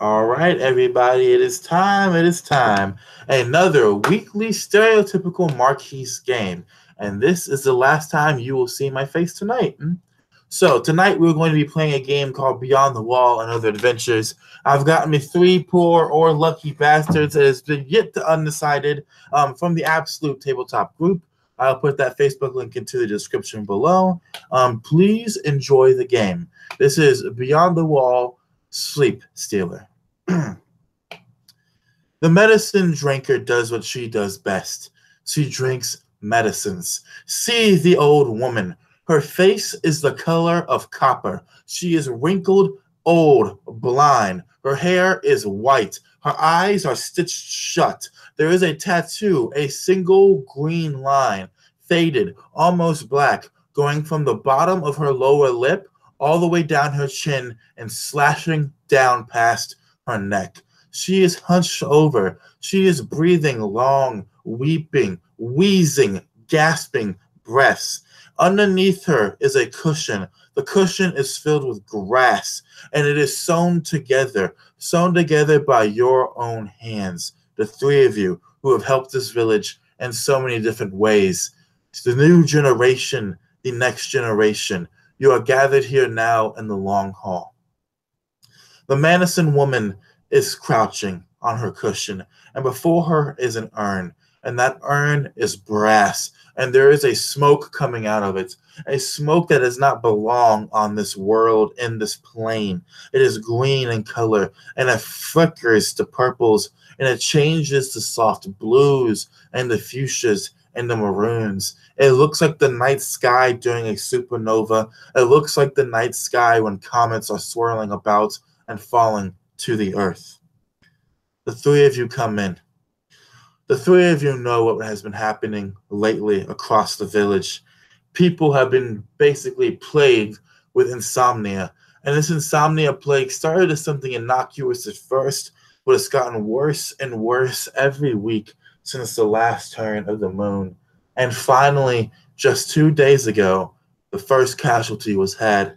All right, everybody, it is time. It is time. Another weekly stereotypical Marquis game. And this is the last time you will see my face tonight. So, tonight we're going to be playing a game called Beyond the Wall and Other Adventures. I've gotten me three poor or lucky bastards that has been yet to undecided from the Absolute Tabletop group. I'll put that Facebook link into the description below. Please enjoy the game. This is Beyond the Wall Sleep Stealer. The medicine drinker does what she does best. She drinks medicines. See the old woman. Her face is the color of copper. She is wrinkled, old, blind. Her hair is white. Her eyes are stitched shut. There is a tattoo, a single green line, faded, almost black, going from the bottom of her lower lip all the way down her chin and slashing down past her neck. She is hunched over. She is breathing long, weeping, wheezing, gasping breaths. Underneath her is a cushion. The cushion is filled with grass, and it is sewn together by your own hands. The three of you who have helped this village in so many different ways. The new generation, the next generation. You are gathered here now in the long hall. The Madison woman is crouching on her cushion, and before her is an urn, and that urn is brass, and there is a smoke coming out of it, a smoke that does not belong on this world, in this plane. It is green in color, and it flickers to purples, and it changes to soft blues, and the fuchsias, and the maroons. It looks like the night sky during a supernova. It looks like the night sky when comets are swirling about and falling to the earth. The three of you come in. The three of you know what has been happening lately across the village. People have been basically plagued with insomnia. And this insomnia plague started as something innocuous at first, but it's gotten worse and worse every week since the last turn of the moon. And finally, just 2 days ago, the first casualty was had.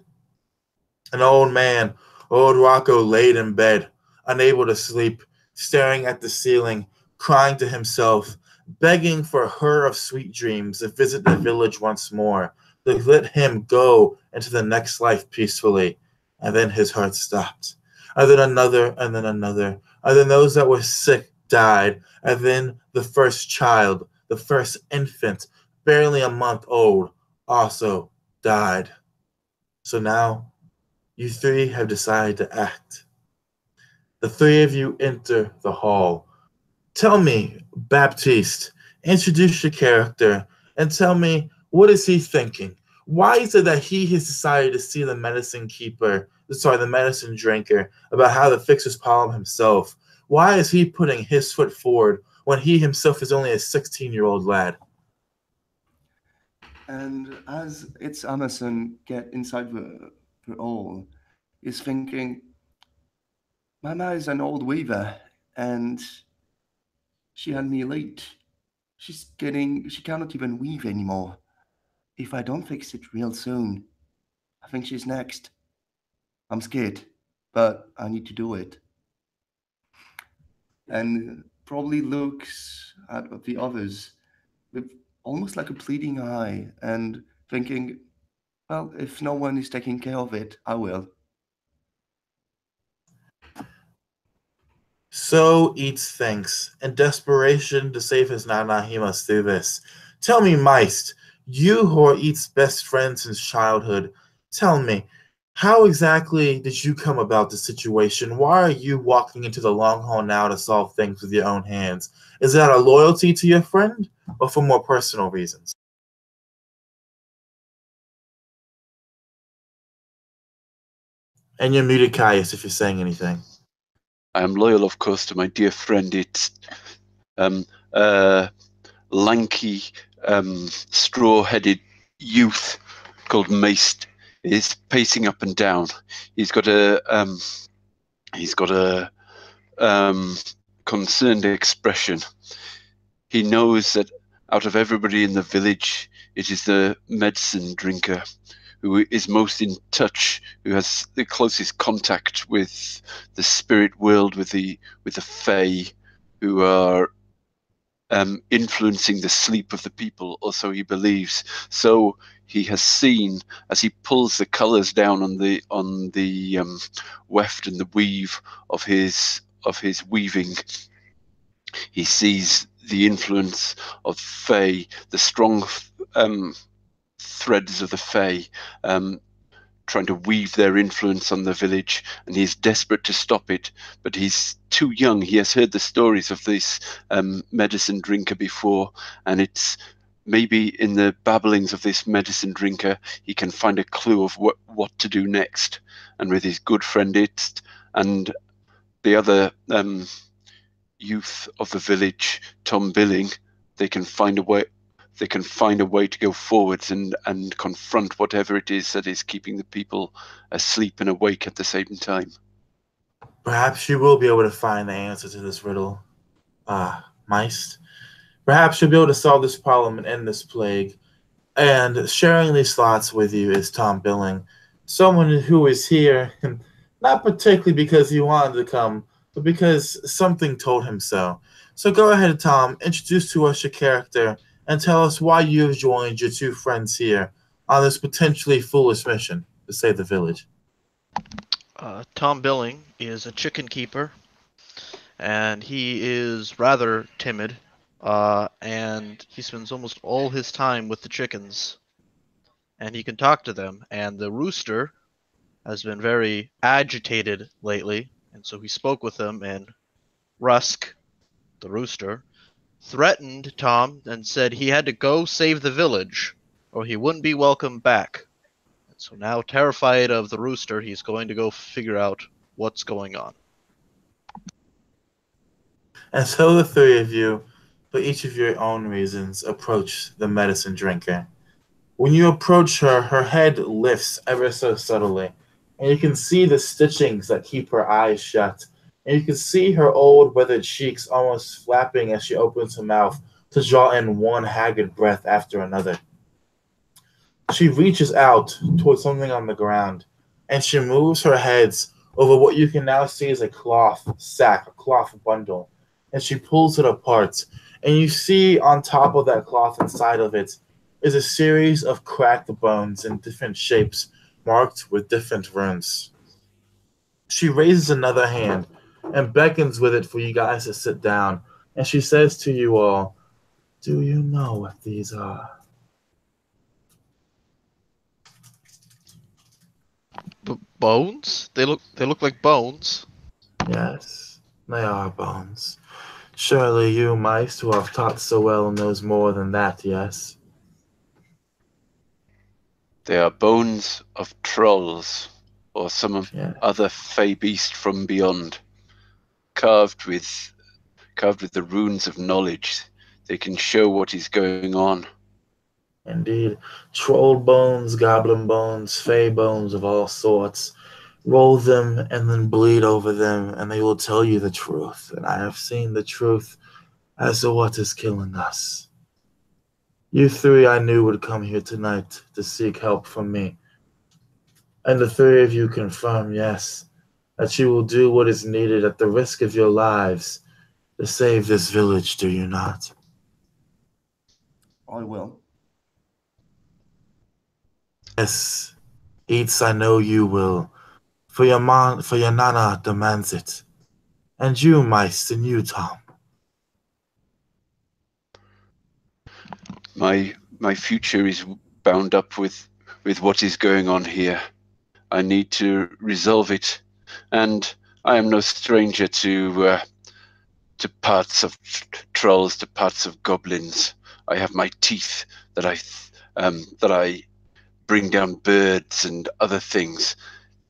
An old man, old Rocco, laid in bed, unable to sleep, staring at the ceiling, crying to himself, begging for her of sweet dreams to visit the village once more, to let him go into the next life peacefully. And then his heart stopped. And then another, and then another. And then those that were sick died. And then the first child, the first infant, barely a month old, also died. So now, you three have decided to act. The three of you enter the hall. Tell me, Baptiste, introduce your character, and tell me, what is he thinking? Why is it that he has decided to see the medicine drinker, about how to fix his problem himself? Why is he putting his foot forward when he himself is only a 16-year-old lad? And as it's Amazon get inside the hall, is thinking, Mama is an old weaver, and she had me late. She cannot even weave anymore. If I don't fix it real soon, I think she's next. I'm scared, but I need to do it. And probably looks at the others with almost like a pleading eye and thinking, well, if no one is taking care of it, I will. So eats thanks. In desperation to save his Nana, he must do this. Tell me, Meist, you who are Eat's best friend since childhood, tell me, how exactly did you come about the situation? Why are you walking into the long hall now to solve things with your own hands? Is that a loyalty to your friend, or for more personal reasons? And you're muted, Caius, if you're saying anything. I am loyal, of course, to my dear friend. It's lanky, straw-headed youth called Mace is pacing up and down. He's got a concerned expression. He knows that out of everybody in the village, it is the medicine drinker who is most in touch, who has the closest contact with the spirit world, with the Fae, who are influencing the sleep of the people, or so he believes. So he has seen, as he pulls the colours down on the weft and the weave of his weaving, he sees the influence of Fae, the strong threads of the Fae, trying to weave their influence on the village, and he's desperate to stop it, but he's too young. He has heard the stories of this medicine drinker before, and it's maybe in the babblings of this medicine drinker he can find a clue of what to do next. And with his good friend It and the other youth of the village, Tom Billing, they can find a way. They can find a way to go forwards and confront whatever it is that is keeping the people asleep and awake at the same time. Perhaps you will be able to find the answer to this riddle, Meist. Perhaps you'll be able to solve this problem and end this plague. And sharing these thoughts with you is Tom Billing, someone who is here, not particularly because he wanted to come, but because something told him so. So go ahead, Tom, introduce to us your character, and tell us why you have joined your two friends here on this potentially foolish mission to save the village. Tom Billing is a chicken keeper, and he is rather timid, and he spends almost all his time with the chickens, and he can talk to them. And the rooster has been very agitated lately, and so he spoke with them, and Rusk, the rooster, threatened Tom and said he had to go save the village or he wouldn't be welcome back. And so now, terrified of the rooster, he's going to go figure out what's going on. And so the three of you, for each of your own reasons, approach the medicine drinker. When you approach her, her head lifts ever so subtly, and you can see the stitchings that keep her eyes shut. And you can see her old, weathered cheeks almost flapping as she opens her mouth to draw in one haggard breath after another. She reaches out towards something on the ground, and she moves her heads over what you can now see as a cloth sack, a cloth bundle, and she pulls it apart. And you see on top of that cloth, inside of it, is a series of cracked bones in different shapes, marked with different runes. She raises another hand and beckons with it for you guys to sit down. And she says to you all, "Do you know what these are?" Bones? They look like bones. Yes, they are bones. Surely you, Meist, who have taught so well, knows more than that, yes? They are bones of trolls or some Yeah. other fey beast from beyond, carved with the runes of knowledge. They can show what is going on. Indeed. Troll bones, goblin bones, fey bones of all sorts. Roll them and then bleed over them, and they will tell you the truth. And I have seen the truth as to what is killing us. You three I knew would come here tonight to seek help from me. And the three of you confirm, yes, that you will do what is needed at the risk of your lives to save this village, do you not? I will. Yes, Eats, I know you will, for your nana demands it. And you, Meist, and you, Tom. My future is bound up with what is going on here. I need to resolve it, and I am no stranger to parts of trolls, to parts of goblins. I have my teeth that I bring down birds and other things.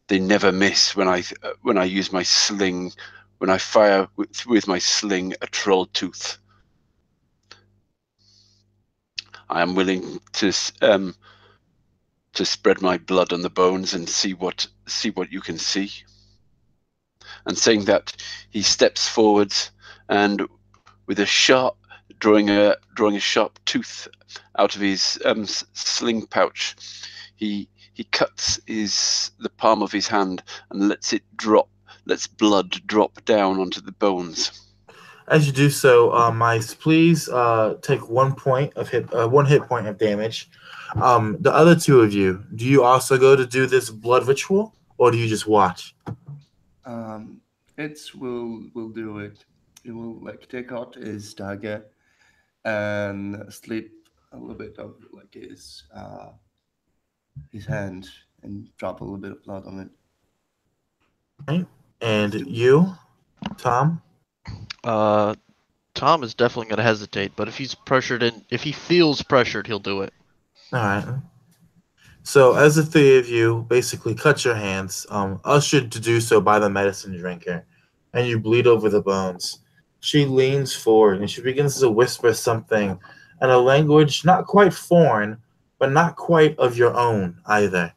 They never miss when I use my sling, when I fire with my sling a troll tooth. I am willing to spread my blood on the bones and see what you can see. And saying that, he steps forwards and with a sharp drawing a sharp tooth out of his sling pouch, he he cuts the palm of his hand and lets blood drop down onto the bones. As you do so, mice, please take 1 hit point of damage. The other two of you, do you also go to do this blood ritual, or do you just watch? It will do it. It will like take out his dagger and slip a little bit of like his hand and drop a little bit of blood on it. Right? And you, Tom? Tom is definitely going to hesitate, but if he feels pressured, he'll do it. All right. So, as the three of you basically cut your hands, ushered to do so by the medicine drinker, and you bleed over the bones, she leans forward and she begins to whisper something in a language not quite foreign, but not quite of your own either.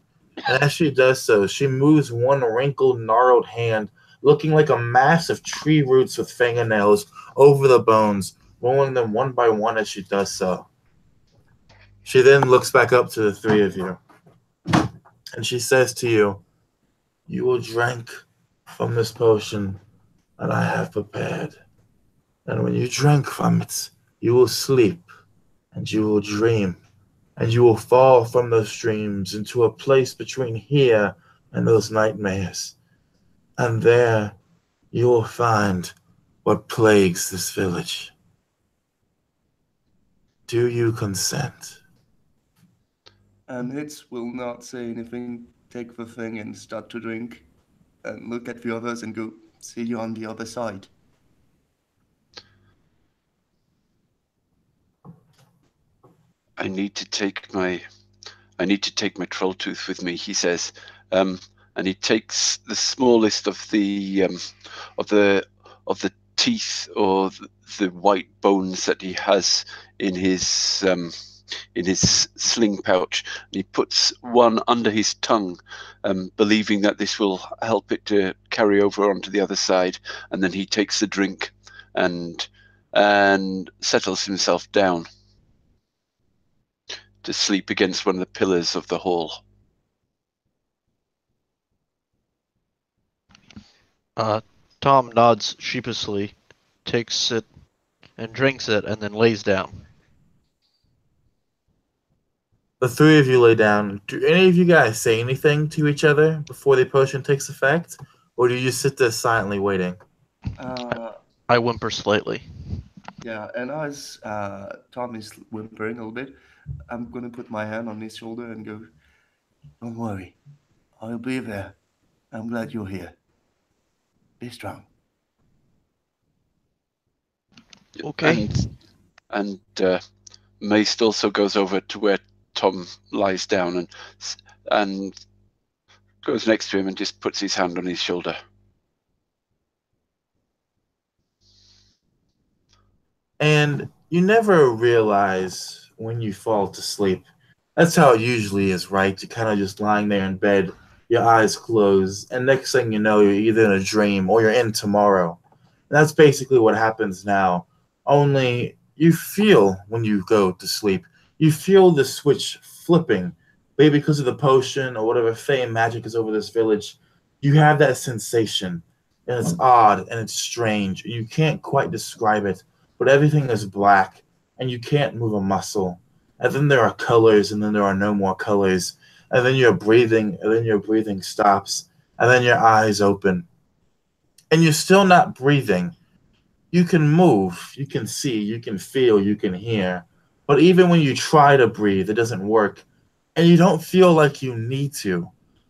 And as she does so, she moves one wrinkled, gnarled hand, looking like a mass of tree roots with fingernails, over the bones, rolling them one by one as she does so. She then looks back up to the three of you. And she says to you, "You will drink from this potion that I have prepared. And when you drink from it, you will sleep, and you will dream, and you will fall from those dreams into a place between here and those nightmares. And there you will find what plagues this village. Do you consent?" And Hitz will not say anything, take the thing and start to drink, and look at the others and go, "See you on the other side." I need to take my troll tooth with me, he says, and he takes the smallest of the teeth or the white bones that he has in his sling pouch, and he puts one under his tongue, believing that this will help it to carry over onto the other side, and then he takes the drink and settles himself down to sleep against one of the pillars of the hall. Tom nods sheepishly, takes it and drinks it, and then lays down. The three of you lay down. Do any of you guys say anything to each other before the potion takes effect? Or do you just sit there silently waiting? I whimper slightly. Yeah, and as Tom is whimpering a little bit, I'm gonna put my hand on his shoulder and go, "Don't worry, I'll be there. I'm glad you're here. Be strong." Okay. And Mace also goes over to where Tom lies down and goes next to him and just puts his hand on his shoulder. And you never realize when you fall to sleep. That's how it usually is, right? You're kind of just lying there in bed, your eyes closed, and next thing you know, you're either in a dream or you're in tomorrow. And that's basically what happens now. Only you feel when you go to sleep. You feel the switch flipping. Maybe because of the potion or whatever fey magic is over this village. You have that sensation. And it's odd and it's strange. You can't quite describe it, but everything is black and you can't move a muscle. And then there are colors, and then there are no more colors. And then you're breathing, and then your breathing stops, and then your eyes open. And you're still not breathing. You can move, you can see, you can feel, you can hear. But even when you try to breathe, it doesn't work. And you don't feel like you need to.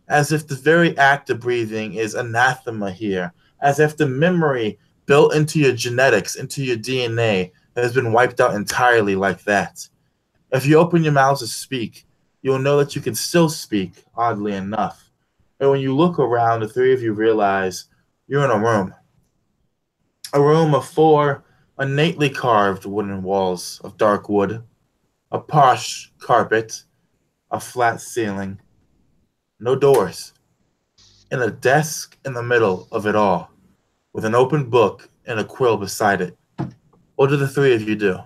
As if the very act of breathing is anathema here. As if the memory built into your genetics, into your DNA, has been wiped out entirely like that. If you open your mouth to speak, you'll know that you can still speak, oddly enough. And when you look around, the three of you realize you're in a room. A room of 4 innately carved wooden walls of dark wood, a posh carpet, a flat ceiling, no doors, and a desk in the middle of it all, with an open book and a quill beside it. What do the three of you do?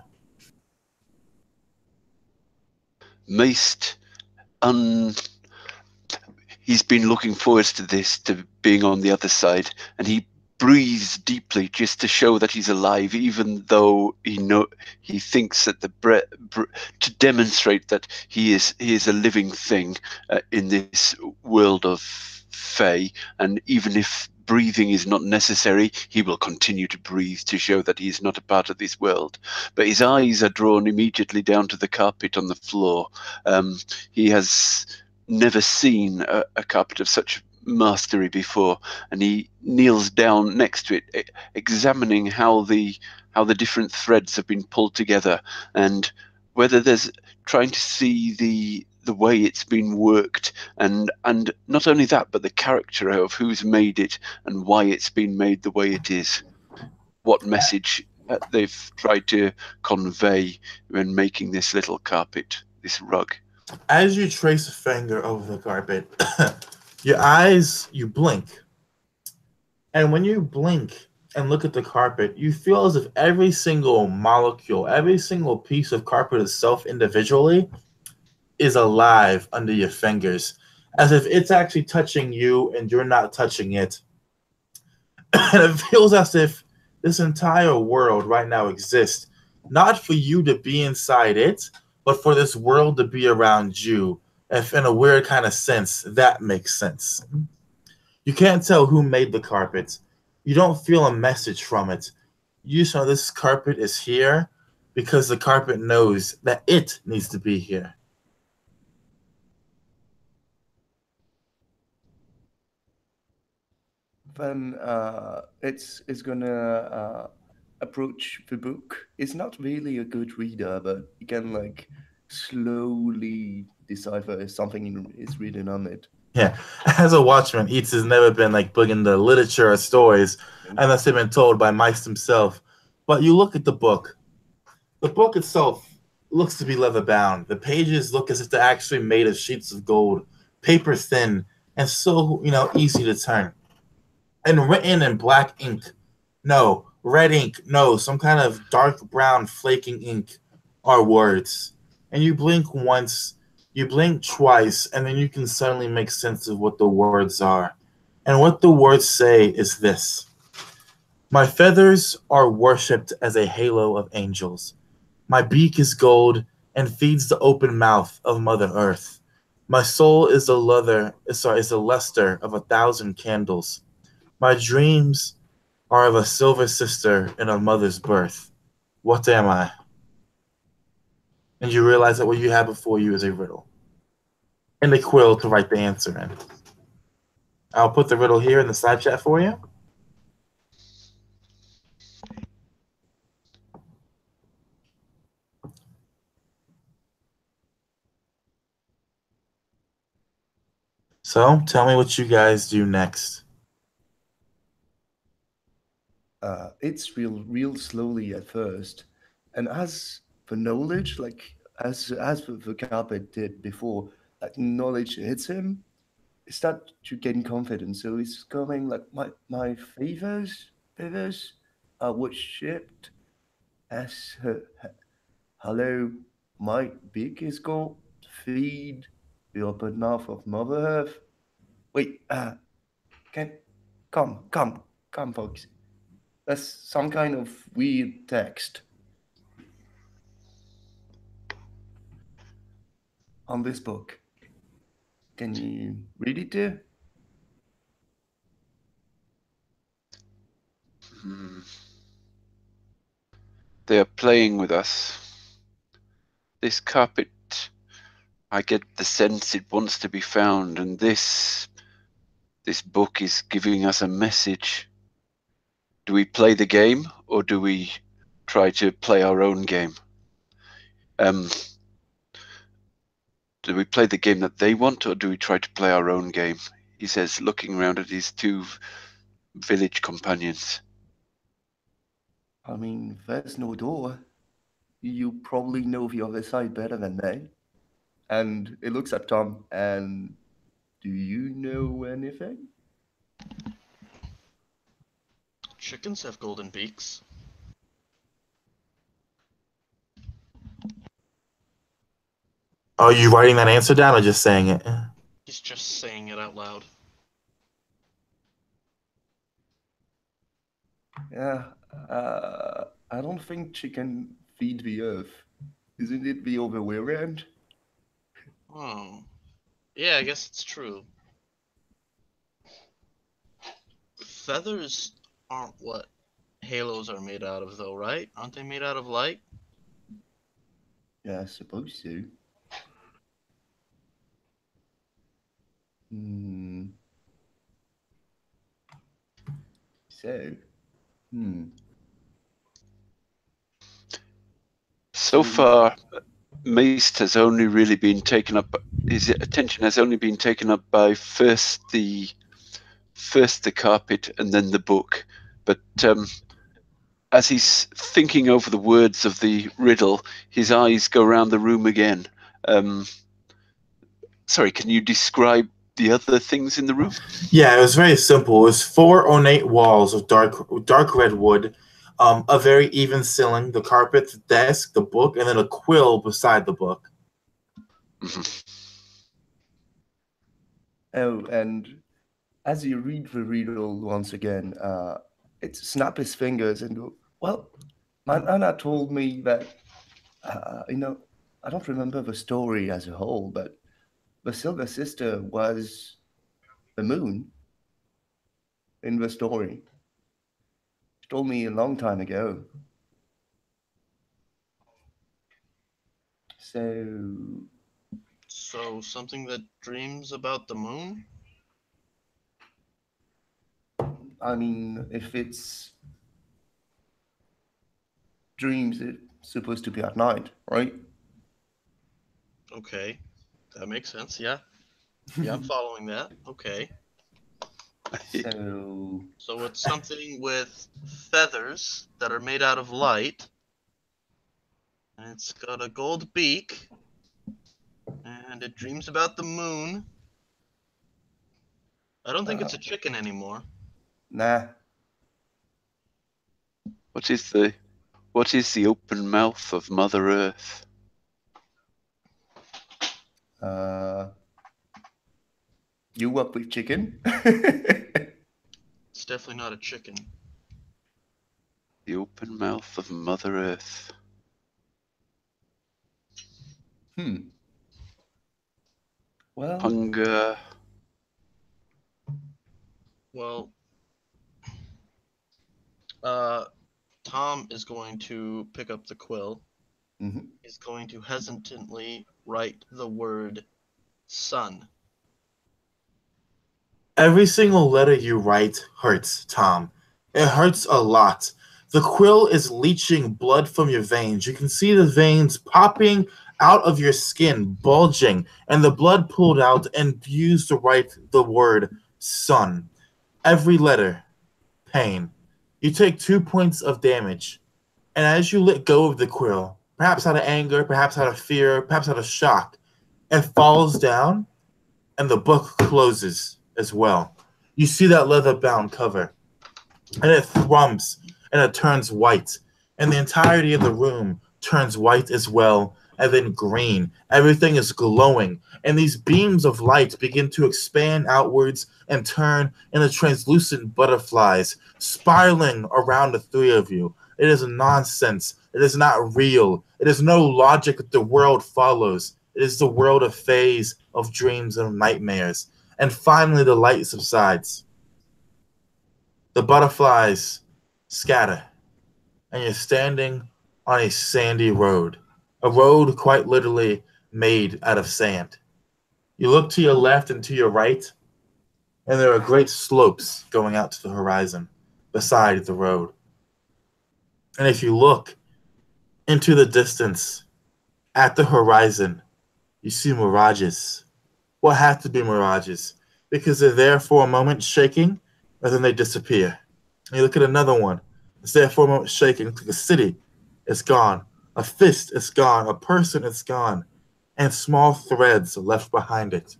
Mace he's been looking forward to this, to being on the other side, and he breathes deeply just to show that he's alive, even though he thinks that to demonstrate that he is a living thing in this world of Fae, and even if breathing is not necessary, he will continue to breathe to show that he is not a part of this world. But his eyes are drawn immediately down to the carpet on the floor. He has never seen a carpet of such mastery before, and he kneels down next to it, examining how the different threads have been pulled together, and whether there's trying to see the way it's been worked, and not only that, but the character of who's made it and why it's been made the way it is, what message they've tried to convey when making this little carpet, this rug. As you trace a finger over the carpet, you blink. And when you blink and look at the carpet, you feel as if every single molecule, every single piece of carpet itself individually is alive under your fingers, as if it's actually touching you and you're not touching it. And it feels as if this entire world right now exists, not for you to be inside it, but for this world to be around you. If in a weird kind of sense, that makes sense. You can't tell who made the carpet. You don't feel a message from it. You just know this carpet is here because the carpet knows that it needs to be here. Then it's gonna approach the book. It's not really a good reader, but you can like slowly decipher if something is written on it. Yeah, as a watchman, Eats has never been like big into literature or stories unless they've been told by Mice himself. But you look at the book. The book itself looks to be leather bound. The pages look as if they're actually made of sheets of gold, paper thin, and so easy to turn. And written in black ink. No, red ink. No, some kind of dark brown flaking ink are words. And you blink once, you blink twice, and then you can suddenly make sense of what the words are. And what the words say is this: My feathers are worshipped as a halo of angels. My beak is gold and feeds the open mouth of Mother Earth. My soul is the luster of 1,000 candles. My dreams are of a silver sister in a mother's birth. What am I? And you realize that what you have before you is a riddle. And a quill to write the answer in. I'll put the riddle here in the side chat for you. So, tell me what you guys do next. It's real slowly at first, and as the knowledge, like as the carpet did before, like knowledge hits him, he start to gain confidence. So it's coming like my feathers are worshipped as hello. My beak is gold. Feed the open mouth of Mother Earth. Wait, can come, folks. That's some kind of weird text on this book. Can you read it too? They are playing with us. This carpet, I get the sense it wants to be found, and this book is giving us a message. Do we play the game, or do we try to play our own game? Do we play the game that they want, or do we try to play our own game? He says, looking around at his two village companions. I mean, there's no door. You probably know the other side better than me. And it looks at Tom, and do you know anything? Chickens have golden beaks. Are you writing that answer down or just saying it? He's just saying it out loud. Yeah, I don't think she can feed the earth. Isn't it the other way around? Oh. Yeah, I guess it's true. Feathers aren't what halos are made out of, though, right? Aren't they made out of light? Yeah, I suppose so. Hmm. So, So far, Meist has only really been taken up. His attention has only been taken up by first the carpet and then the book. But as he's thinking over the words of the riddle, his eyes go around the room again. Sorry, can you describe the other things in the room? Yeah, it was very simple. It was 4 ornate walls of dark red wood, a very even ceiling, the carpet, the desk, the book, and then a quill beside the book. oh, and as you read the riddle once again, it snap his fingers and go, well, my nana told me that, I don't remember the story as a whole, but the Silver Sister was the moon in the story. She told me a long time ago. So, So, something that dreams about the moon? I mean, if it's dreams, it's supposed to be at night, right? Okay. That makes sense, yeah. Yeah, I'm following that. Okay. So, So it's something with feathers that are made out of light. And it's got a gold beak. And it dreams about the moon. I don't think it's a chicken anymore. nah. What is the open mouth of Mother Earth? You work with chicken? It's definitely not a chicken. The open mouth of Mother Earth. Well, Hunger. Well, Tom is going to pick up the quill. He's going to hesitantly write the word sun. Every single letter you write hurts, Tom. It hurts a lot. The quill is leaching blood from your veins. You can see the veins popping out of your skin, bulging, and the blood pulled out and used to write the word sun. Every letter, pain. You take 2 points of damage, and as you let go of the quill, perhaps out of anger, perhaps out of fear, perhaps out of shock, it falls down, and the book closes as well. You see that leather-bound cover, and it thrums, and it turns white, and the entirety of the room turns white as well, and then green. Everything is glowing, and these beams of light begin to expand outwards and turn into translucent butterflies, spiraling around the three of you. It is nonsense. It is not real. It is no logic that the world follows. It is the world of phase, of dreams, and of nightmares. And finally, the light subsides. The butterflies scatter, and you're standing on a sandy road, a road quite literally made out of sand. You look to your left and to your right, and there are great slopes going out to the horizon beside the road. And if you look into the distance at the horizon, you see mirages. What have to be mirages? Because they're there for a moment shaking, and then they disappear. And you look at another one. It's there for a moment shaking. It's like a city is gone. A fist is gone. A person is gone. And small threads are left behind it.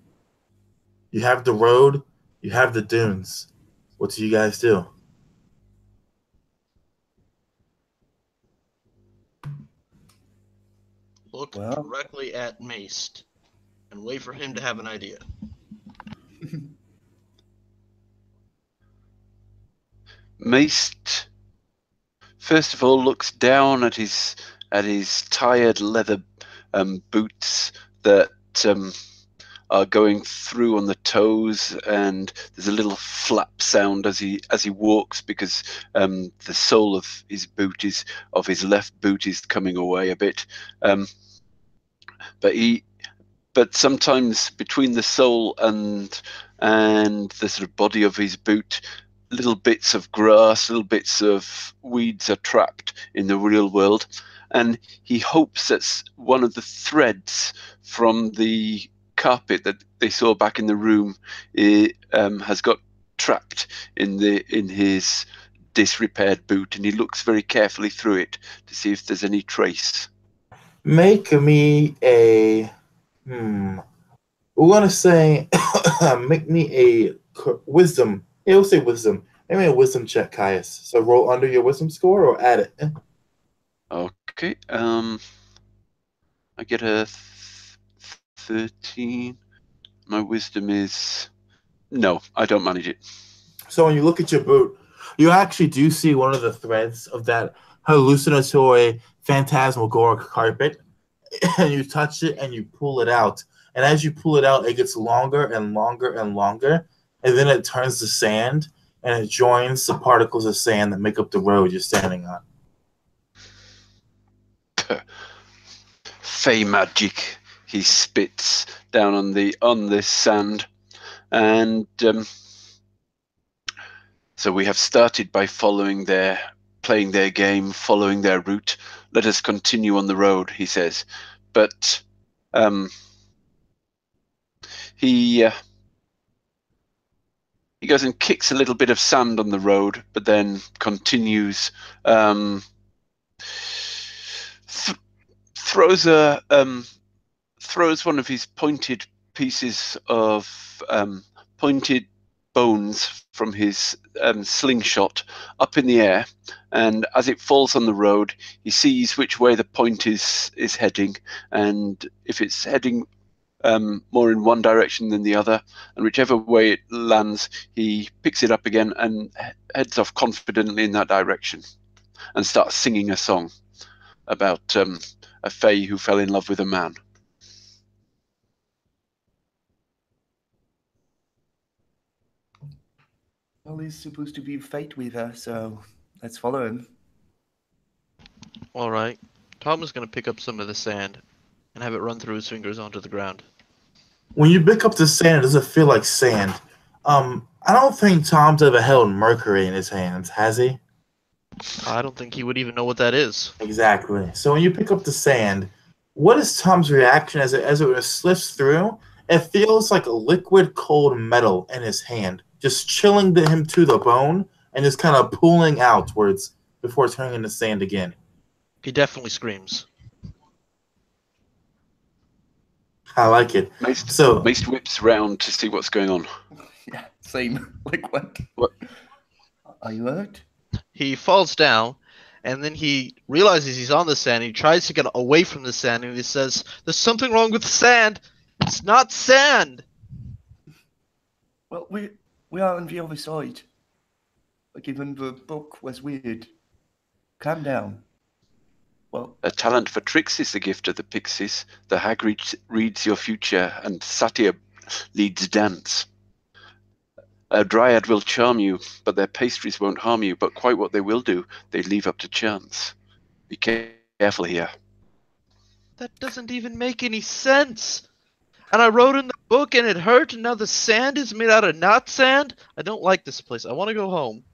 You have the road. You have the dunes. What do you guys do? Look Well. directly at Maced and wait for him to have an idea. Mace, first of all, looks down at his tired leather boots that are going through on the toes, and there's a little flap sound as he walks because the sole of his left boot is coming away a bit. But sometimes between the sole and the sort of body of his boot, little bits of grass, little bits of weeds are trapped in the real world, and he hopes that one of the threads from the carpet that they saw back in the room has got trapped in his disrepaired boot, and he looks very carefully through it to see if there's any trace. Make me a we're gonna say make me a wisdom. Yeah, we'll say wisdom. Make me a wisdom check, Caius. So roll under your wisdom score or add it. Okay. I get a 13. My wisdom is no. I don't manage it. So when you look at your boot, you actually do see one of the threads of that hallucinatory phantasmagoric carpet, and you touch it and you pull it out. And as you pull it out, it gets longer and longer and longer, and then it turns to sand, and it joins the particles of sand that make up the road you're standing on. Fey magic. He spits down on this sand, and so we have started by playing their game, following their route. Let us continue on the road, he says. But he goes and kicks a little bit of sand on the road, but then continues. Throws one of his pointed pieces of pointed bones from his slingshot up in the air, and as it falls on the road, he sees which way the point is heading, and if it's heading more in one direction than the other, and whichever way it lands, he picks it up again and heads off confidently in that direction and starts singing a song about a fae who fell in love with a man. Well, he's supposed to be a fate weaver, so let's follow him. All right. Tom is going to pick up some of the sand and have it run through his fingers onto the ground. When you pick up the sand, it doesn't feel like sand. I don't think Tom's ever held mercury in his hands, has he? I don't think he would even know what that is. Exactly. So when you pick up the sand, what is Tom's reaction as it slips through? It feels like a liquid cold metal in his hand, just chilling him to the bone and just kind of pulling outwards before turning into sand again. He definitely screams. I like it. Mace whips round to see what's going on. Yeah, same. Like what? What? Are you hurt? He falls down, and then he realizes he's on the sand. He tries to get away from the sand, and he says, "There's something wrong with the sand. It's not sand." Well, we are on the other side. Like even the book was weird. Calm down. Well, A talent for tricks is the gift of the pixies. The hag reads your future, and Satyr leads dance. A dryad will charm you, but their pastries won't harm you. But quite what they will do, they leave up to chance. Be careful here. That doesn't even make any sense. And I wrote in the book, and it hurt, and now the sand is made out of not sand? I don't like this place. I want to go home.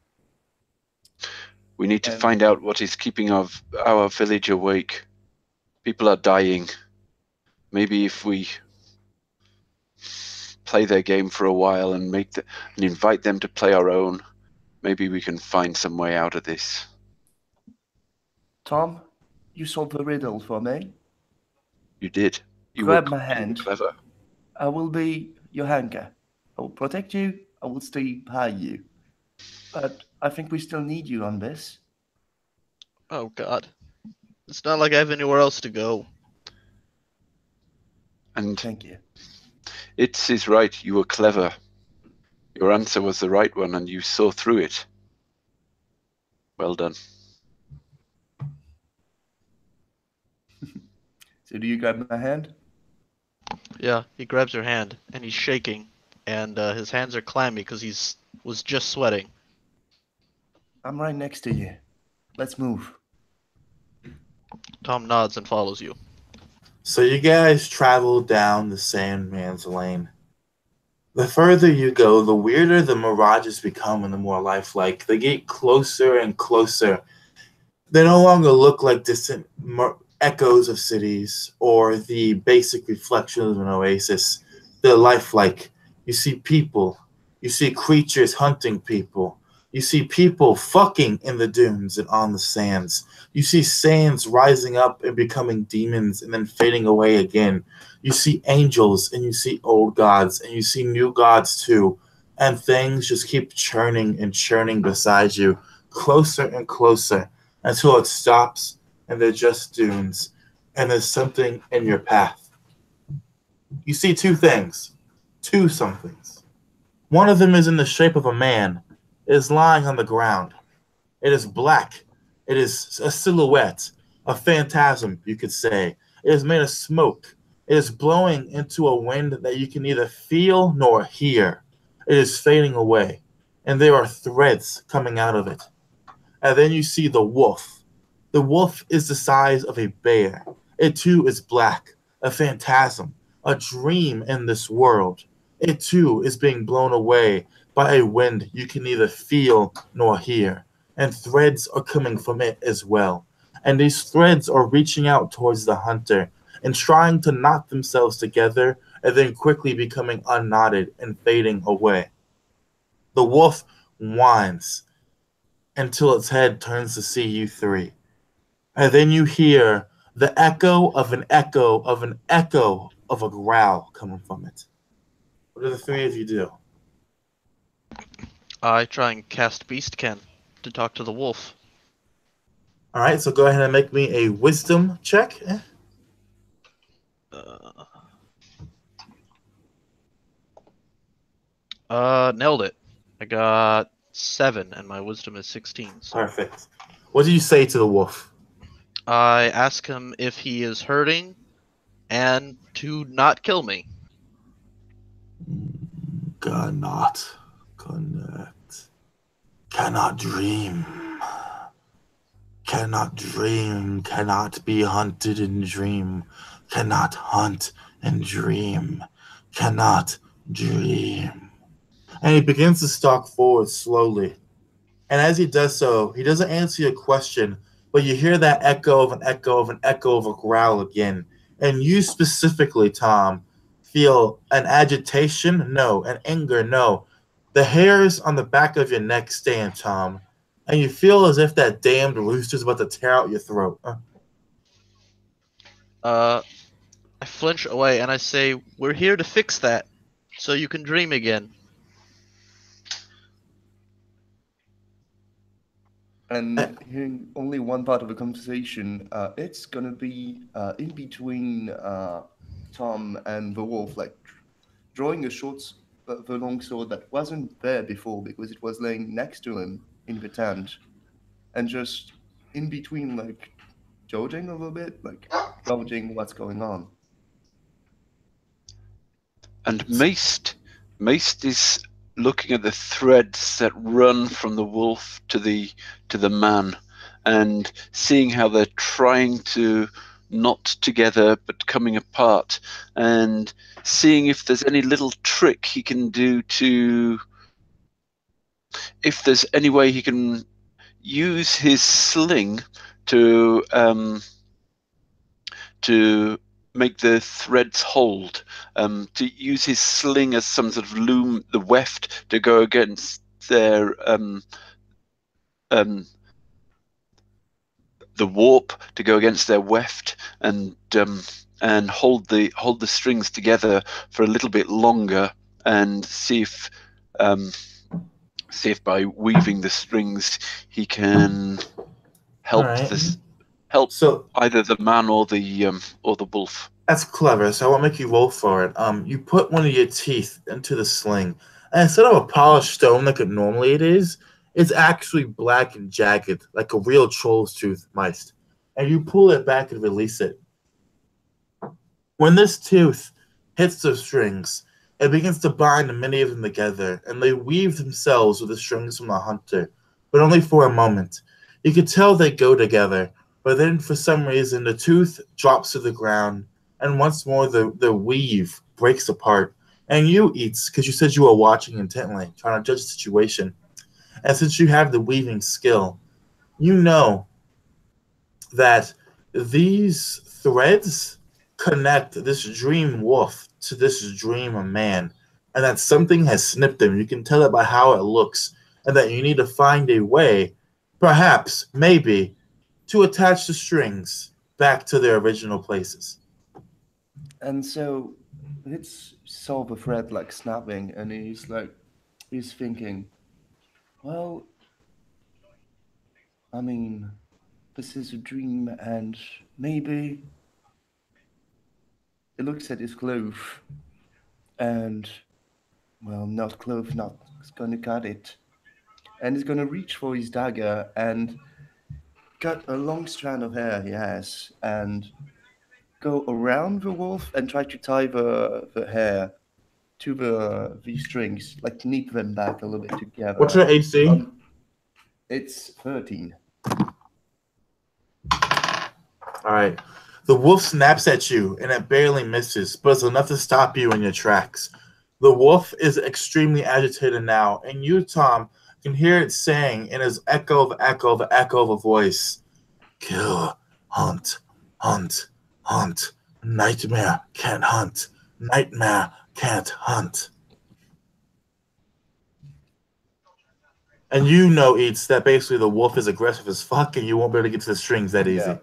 We need to find out what is keeping our village awake. People are dying. Maybe if we play their game for a while and and invite them to play our own, maybe we can find some way out of this. Tom, you solved the riddle for me. You did. You Grab were my hand. clever. I will be your anchor. I will protect you. I will stay by you. But I think we still need you on this. Oh, God. It's not like I have anywhere else to go. And Thank you. Itz is right. You were clever. Your answer was the right one, and you saw through it. Well done. So do you grab my hand? Yeah, he grabs your hand, and he's shaking, and his hands are clammy because was just sweating. I'm right next to you. Let's move. Tom nods and follows you. So you guys travel down the Sandman's Lane. The further you go, the weirder the mirages become and the more lifelike. They get closer and closer. They no longer look like distant echoes of cities or the basic reflection of an oasis. They're lifelike. You see people. You see creatures hunting people. You see people fucking in the dunes and on the sands. You see sands rising up and becoming demons and then fading away again. You see angels and you see old gods and you see new gods too. And things just keep churning and churning beside you, closer and closer, until it stops and they're just dunes and there's something in your path. You see two things. Two somethings. One of them is in the shape of a man. It is lying on the ground. It is black. It is a silhouette, a phantasm, you could say. It is made of smoke. It is blowing into a wind that you can neither feel nor hear. It is fading away, and there are threads coming out of it. And then you see the wolf. The wolf is the size of a bear. It too is black, a phantasm, a dream in this world. It too is being blown away by a wind you can neither feel nor hear. And threads are coming from it as well. And these threads are reaching out towards the hunter and trying to knot themselves together and then quickly becoming unknotted and fading away. The wolf whines until its head turns to see you three. And then you hear the echo of an echo of an echo of a growl coming from it. What do the three of you do? I try and cast Beastken to talk to the wolf. All right, so go ahead and make me a wisdom check. Nailed it. I got 7, and my wisdom is 16. So. Perfect. What do you say to the wolf? I ask him if he is hurting and to not kill me. Cannot connect. Cannot dream. Cannot dream. Cannot be hunted and dream. Cannot hunt and dream. Cannot dream. And he begins to stalk forward slowly. And as he does so, he doesn't answer your question, but you hear that echo of an echo of an echo of a growl again. And you specifically, Tom, feel an agitation? No. An anger? No. The hairs on the back of your neck stand, Tom. And you feel as if that damned rooster's about to tear out your throat. I flinch away and I say, "We're here to fix that, so you can dream again." And hearing only one part of the conversation, it's gonna be in between Tom and the wolf, like drawing the long sword that wasn't there before because it was laying next to him in the tent, and just in between, like judging a little bit, like gauging what's going on. And Maest is looking at the threads that run from the wolf to the man, and seeing how they're trying to knot together but coming apart, and seeing if there's any little trick he can do if there's any way he can use his sling to make the threads hold, to use his sling as some sort of loom, the weft, to go against their the warp, to go against their weft, and hold the strings together for a little bit longer, and see if by weaving the strings he can help either the man or the wolf. That's clever, so I won't make you roll for it. You put one of your teeth into the sling, And instead of a polished stone like it normally it is, it's actually black and jagged, like a real troll's tooth might. And you pull it back and release it. When this tooth hits the strings, it begins to bind many of them together, and they weave themselves with the strings from the hunter, but only for a moment. You could tell they go together, but then for some reason the tooth drops to the ground, and once more the weave breaks apart. And you, Eats, because you said you were watching intently, trying to judge the situation, and since you have the weaving skill, you know that these threads connect this dream wolf to this dream man, and that something has snipped him. You can tell it by how it looks, and that you need to find a way, perhaps, maybe, to attach the strings back to their original places. And so it's saw the thread like snapping, and he's thinking, well, I mean, this is a dream, and maybe he looks at his glove, and well, not glove, not he's gonna cut it, and he's gonna reach for his dagger and cut a long strand of hair he has, and go around the wolf and try to tie the hair to the strings, like knit them back a little bit together. What's your AC? It's 13. All right. The wolf snaps at you, and it barely misses, but it's enough to stop you in your tracks. The wolf is extremely agitated now, and you, Tom, can hear it saying in his echo of a voice, "Kill, hunt, hunt, hunt. Nightmare can't hunt. Nightmare can't hunt." And you know, Eats, that basically the wolf is aggressive as fuck, and you won't be able to get to the strings that easy.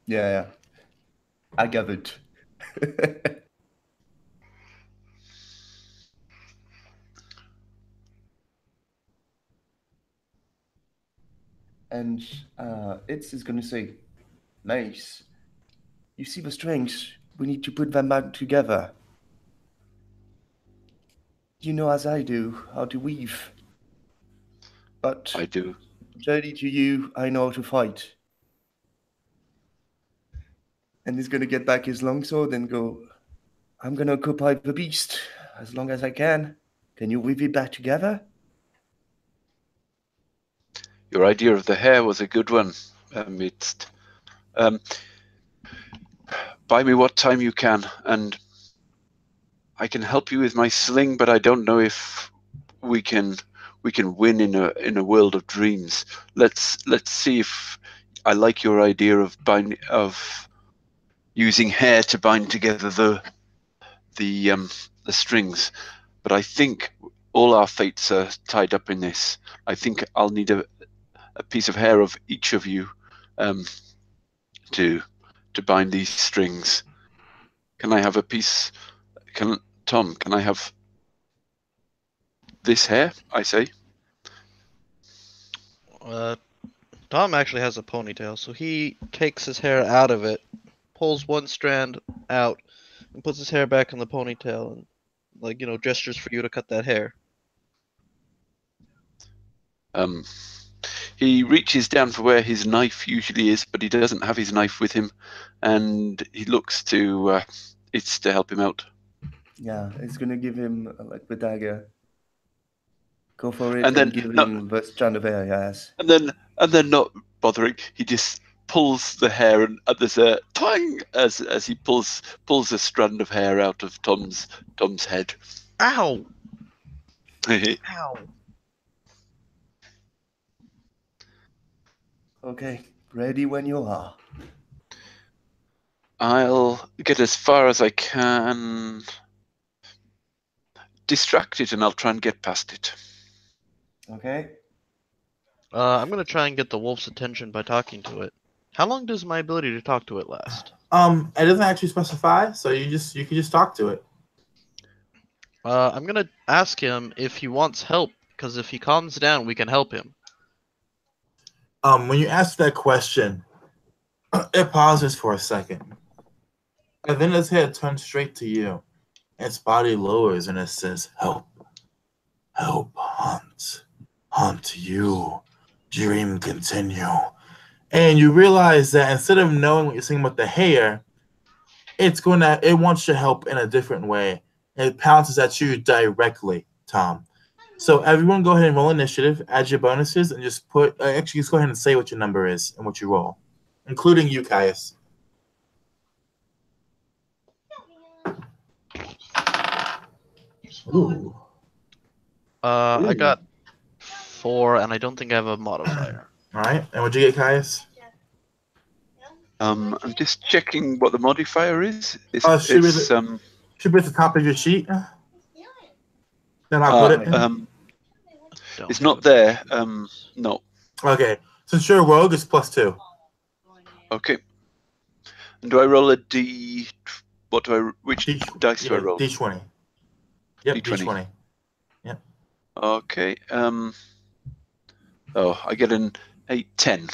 Yeah. I gathered. And it's is going to say, "Nice. You see the strings? We need to put them back together. You know, as I do, how to weave. But I do. journey to you, I know how to fight." And he's going to get back his longsword and go, "I'm going to occupy the beast as long as I can. Can you weave it back together?" Your idea of the hair was a good one, Midst. Buy me what time you can, and I can help you with my sling, but I don't know if we can win in a world of dreams. Let's see if I like your idea of using hair to bind together the strings, but I think all our fates are tied up in this. I think I'll need a piece of hair of each of you to bind these strings. Can I have a piece? Tom, can I have this hair? I say. Tom actually has a ponytail, so he takes his hair out of it, pulls one strand out, and puts his hair back in the ponytail, and gestures for you to cut that hair. He reaches down for where his knife usually is, but he doesn't have his knife with him, and he looks to it's to help him out. Yeah, it's gonna give him like the dagger. Go for it And then give him the strand of hair, yes. And then not bothering, he just pulls the hair, and there's a twang as he pulls a strand of hair out of Tom's head. Ow! Ow! Okay, ready when you are. I'll get as far as I can, distract it, and I'll try and get past it. Okay. I'm gonna try and get the wolf's attention by talking to it. How long does my ability to talk to it last? It doesn't actually specify, so you can just talk to it. I'm gonna ask him if he wants help, because if he calms down, we can help him. When you ask that question, it pauses for a second, and then its head turns straight to you. Its body lowers and it says, "Help, Help hunt. Hunt you. Dream continue. And you realize that instead of knowing what you're saying about the hair, it wants your help in a different way. It pounces at you directly, Tom. So everyone go ahead and roll initiative, add your bonuses, and just actually just go ahead and say what your number is and what you roll. Including you, Caius. Ooh. I got 4, and I don't think I have a modifier. All right. And what'd you get, Caius? I'm just checking what the modifier is. Should be at the top of your sheet. Then I'll put it. It's not there. No. Okay. Since you're a rogue, it's +2. Okay. And do I roll a D? Which dice do I roll? D20. Yep, D20. D20. Yep. Okay. I get an 8-10.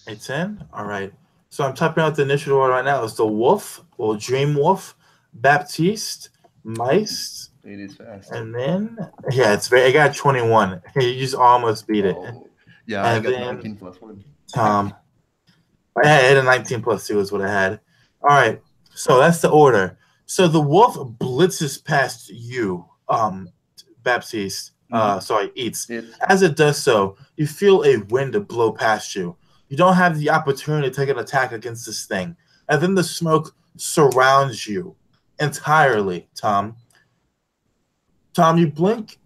8-10? All right. So I'm typing out the initial order right now. It's the Wolf, or Dream Wolf, Baptiste, Meist. It is fast. And then, I got 21. You just almost beat it. Yeah, and I got 19 plus 1. Tom. I had a 19 plus 2 is what I had. All right. So that's the order. So the wolf blitzes past you, Baptiste. Eats. As it does so, you feel a wind blow past you. You don't have the opportunity to take an attack against this thing. And then the smoke surrounds you entirely, Tom. Tom, you blink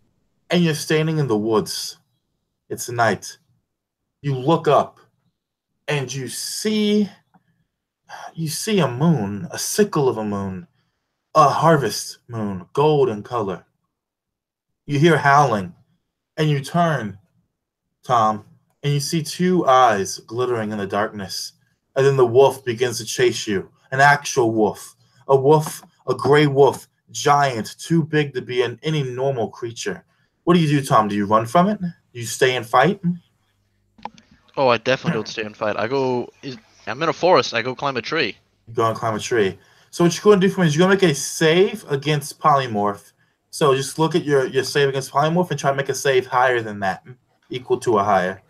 and you're standing in the woods. It's night. You look up and you see a moon, a sickle of a moon, a harvest moon, gold in color. You hear howling and you turn, Tom, and you see 2 eyes glittering in the darkness. And then the wolf begins to chase you. An actual wolf, a gray wolf, giant, too big to be any normal creature. What do, Tom? Do you run from it? Do you stay and fight? Oh, I definitely don't stay and fight. I'm in a forest. I go climb a tree. You go and climb a tree. So what you're going to do for me is you're going to make a save against polymorph. So just look at your save against polymorph and try to make a save higher than that, equal to or higher.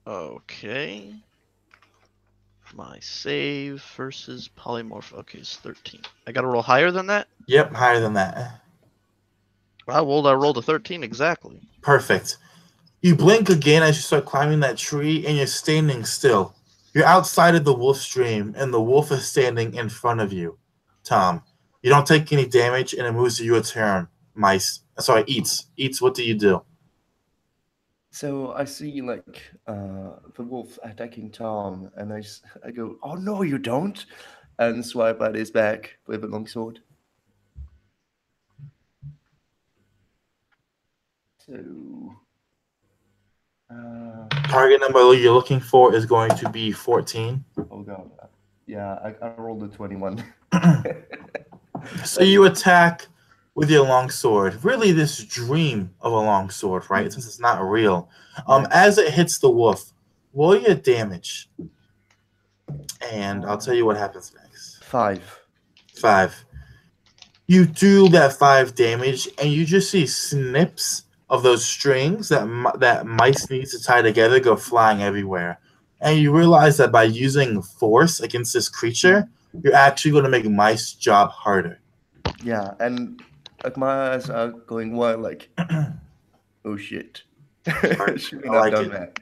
Okay. My save versus polymorph. Okay, it's 13. I got to roll higher than that? Yep, higher than that. I rolled a 13 exactly. Perfect. You blink again as you start climbing that tree, and you're standing still. You're outside of the wolf's dream, and the wolf is standing in front of you, Tom. You don't take any damage, and it moves to your turn. Eats. What do you do? So I see the wolf attacking Tom, and I go, "Oh no, you don't!" and swipe at his back with a longsword. So target number you're looking for is going to be 14. Oh god, yeah, I rolled a 21. So you attack with your longsword. Really, this dream of a longsword, right? Since it's not real. As it hits the wolf, roll your damage, and I'll tell you what happens next. 5. You do that 5 damage, and you just see snips of those strings that mice needs to tie together go flying everywhere. And you realize that by using force against this creature, you're actually going to make mice's job harder. Yeah, and my eyes are going wild, oh shit. Shouldn't have done that.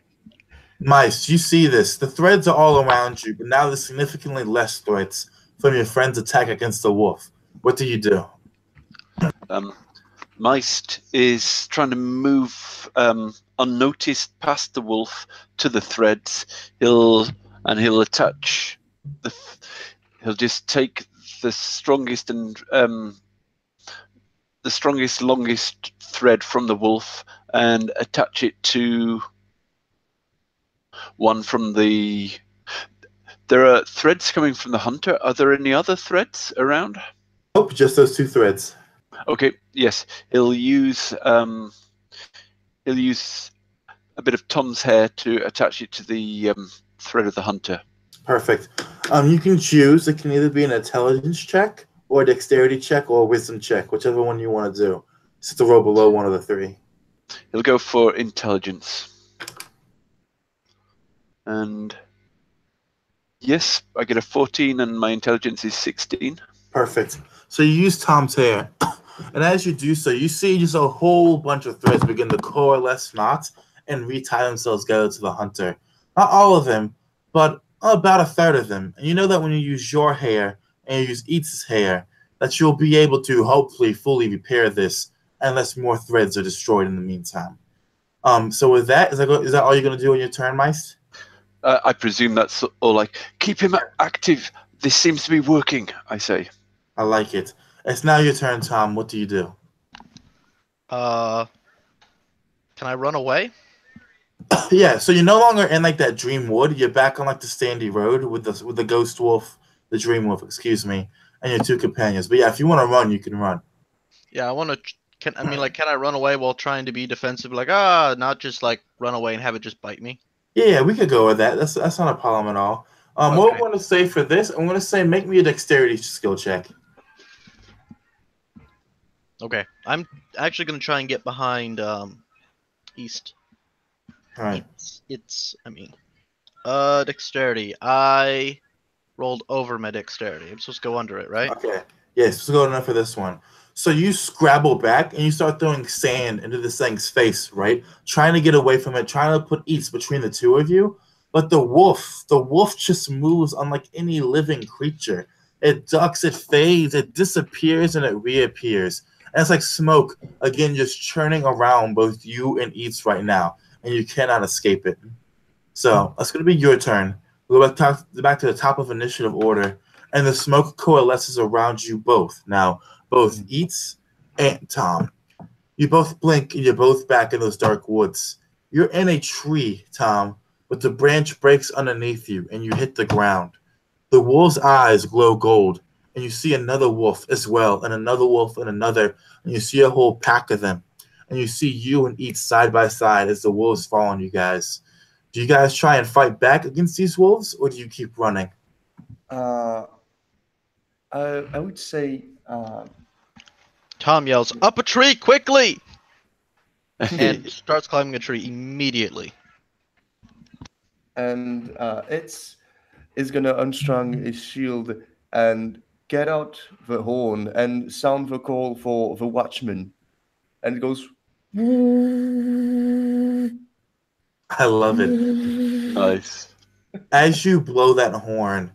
Mice, you see this. The threads are all around you, but now there's significantly less threats from your friend's attack against the wolf. What do you do? Meist is trying to move unnoticed past the wolf to the threads. He'll attach he'll just take the strongest and longest thread from the wolf and attach it to one from the. There are threads coming from the hunter. Are there any other threads around? Nope, just those 2 threads. Okay, yes. He'll use a bit of Tom's hair to attach it to the thread of the hunter. Perfect. You can choose. It can either be an intelligence check or a dexterity check or a wisdom check, whichever one you want to do. It's the roll below one of the three. He'll go for intelligence. And yes, I get a 14 and my intelligence is 16. Perfect. So you use Tom's hair. And as you do so, you see just a whole bunch of threads begin to coalesce knots and retie themselves together to the hunter. Not all of them, but about a third of them. And you know that when you use your hair and you use Eats' hair, that you'll be able to hopefully fully repair this unless more threads are destroyed in the meantime. So with that, is that all you're going to do on your turn, Meist? I presume that's all. Like, keep him active. This seems to be working, I say. I like it. It's now your turn, Tom. What do you do? Can I run away? Yeah, so you're no longer in like that dream wood. You're back on like the Standy Road with the ghost wolf, the dream wolf, excuse me, and your two companions. But yeah, if you want to run, you can run. Yeah, I want to. Can I run away while trying to be defensive? Not just like run away and have it just bite me. Yeah, we could go with that. That's not a problem at all. What Okay. I want to say for this, I'm going to say make me a dexterity skill check. Okay, I'm actually gonna try and get behind East. All right. Dexterity. I rolled over my dexterity. I'm supposed to go under it, right? Okay. Yes, let's go enough for this one. So you scrabble back and you start throwing sand into this thing's face, right? Trying to get away from it, trying to put Eats between the two of you. But the wolf just moves unlike any living creature. It ducks, it fades, it disappears, and it reappears. And it's like smoke, again, just churning around both you and Eats right now. And you cannot escape it. So that's going to be your turn. We'll go back to the top of initiative order. And the smoke coalesces around you both. Now, both Eats and Tom. You both blink and you're both back in those dark woods. You're in a tree, Tom, but the branch breaks underneath you and you hit the ground. The wolf's eyes glow gold, and you see another wolf as well, and another wolf and another, and you see a whole pack of them. And you see you and Eats side by side as the wolves fall on you guys. Do you guys try and fight back against these wolves, or do you keep running? I would say Tom yells, "Up a tree, quickly!" and starts climbing a tree immediately. and it's gonna unstrung his shield and get out the horn and sound the call for the watchman, and it goes. I love it. Nice. As you blow that horn,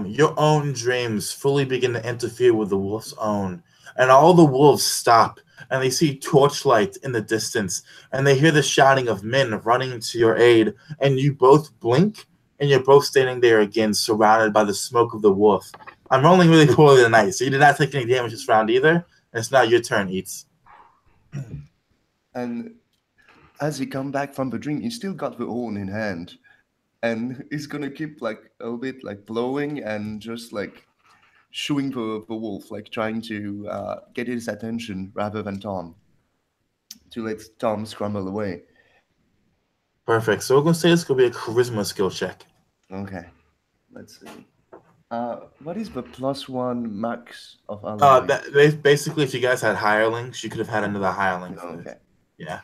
your own dreams fully begin to interfere with the wolf's own. And all the wolves stop and they see torchlight in the distance and they hear the shouting of men running to your aid. And you both blink and you're both standing there again, surrounded by the smoke of the wolf. I'm rolling really poorly tonight, so you did not take any damage this round either. And it's now your turn, Eats. And as he come back from the drink, he still got the horn in hand, and he's gonna keep like a bit like blowing and just like shooing the wolf, like trying to get his attention rather than Tom, to let Tom scramble away. Perfect. So we're going to say this could be a charisma skill check. Okay, let's see. What is the +1 max of ally? Basically, if you guys had hirelings, you could have had another hireling. Okay. Yeah.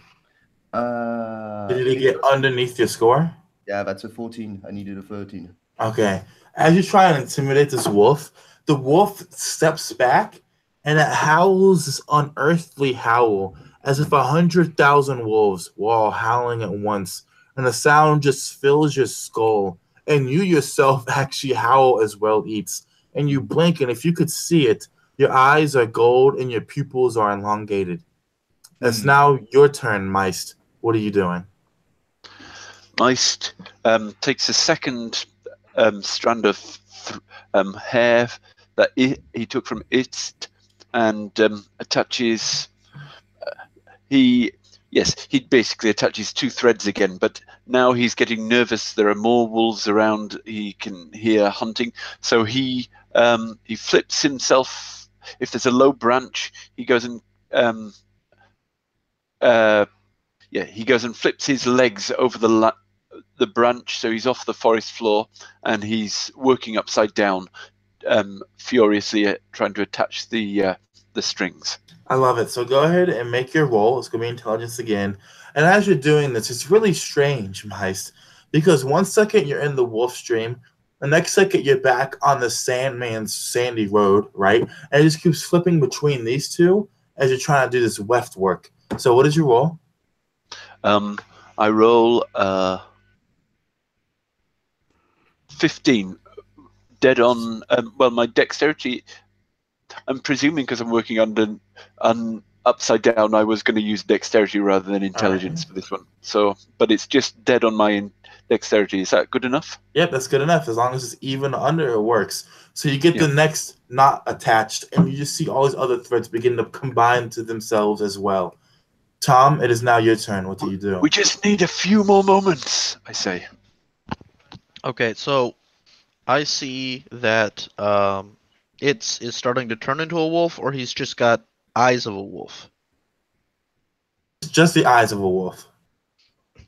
Did Did you get underneath your score? Yeah, that's a 14. I needed a 13. Okay. As you try and intimidate this wolf, the wolf steps back and it howls this unearthly howl as if 100,000 wolves were all howling at once. And the sound just fills your skull. And you yourself actually howl as well, Eats. And you blink, and if you could see it, your eyes are gold and your pupils are elongated. It's now your turn, Meist. What are you doing? Meist takes a second strand of hair that he took from it and attaches. He basically attaches two threads again, but now he's getting nervous. There are more wolves around. He can hear hunting, so he flips himself. If there's a low branch, he goes and he goes and flips his legs over the branch, so he's off the forest floor, and he's working upside down, furiously trying to attach the the strings. I love it. So go ahead and make your roll. It's going to be intelligence again. And as you're doing this, it's really strange, Meist, because 1 second you're in the wolf stream, the next second you're back on the Sandman's sandy road, right? And it just keeps flipping between these two as you're trying to do this weft work. So what did you roll? I roll 15. Dead on. Well, my dexterity. I'm presuming because I'm working on upside down, I was going to use dexterity rather than intelligence for this one. So, but it's just dead on my dexterity. Is that good enough? Yep, that's good enough. As long as it's even under, it works. So you get the next knot attached, and you just see all these other threads begin to combine to themselves as well. Tom, it is now your turn. What do you do? We just need a few more moments, I say. Okay, so I see that it's starting to turn into a wolf, or he's just got eyes of a wolf. It's just the eyes of a wolf.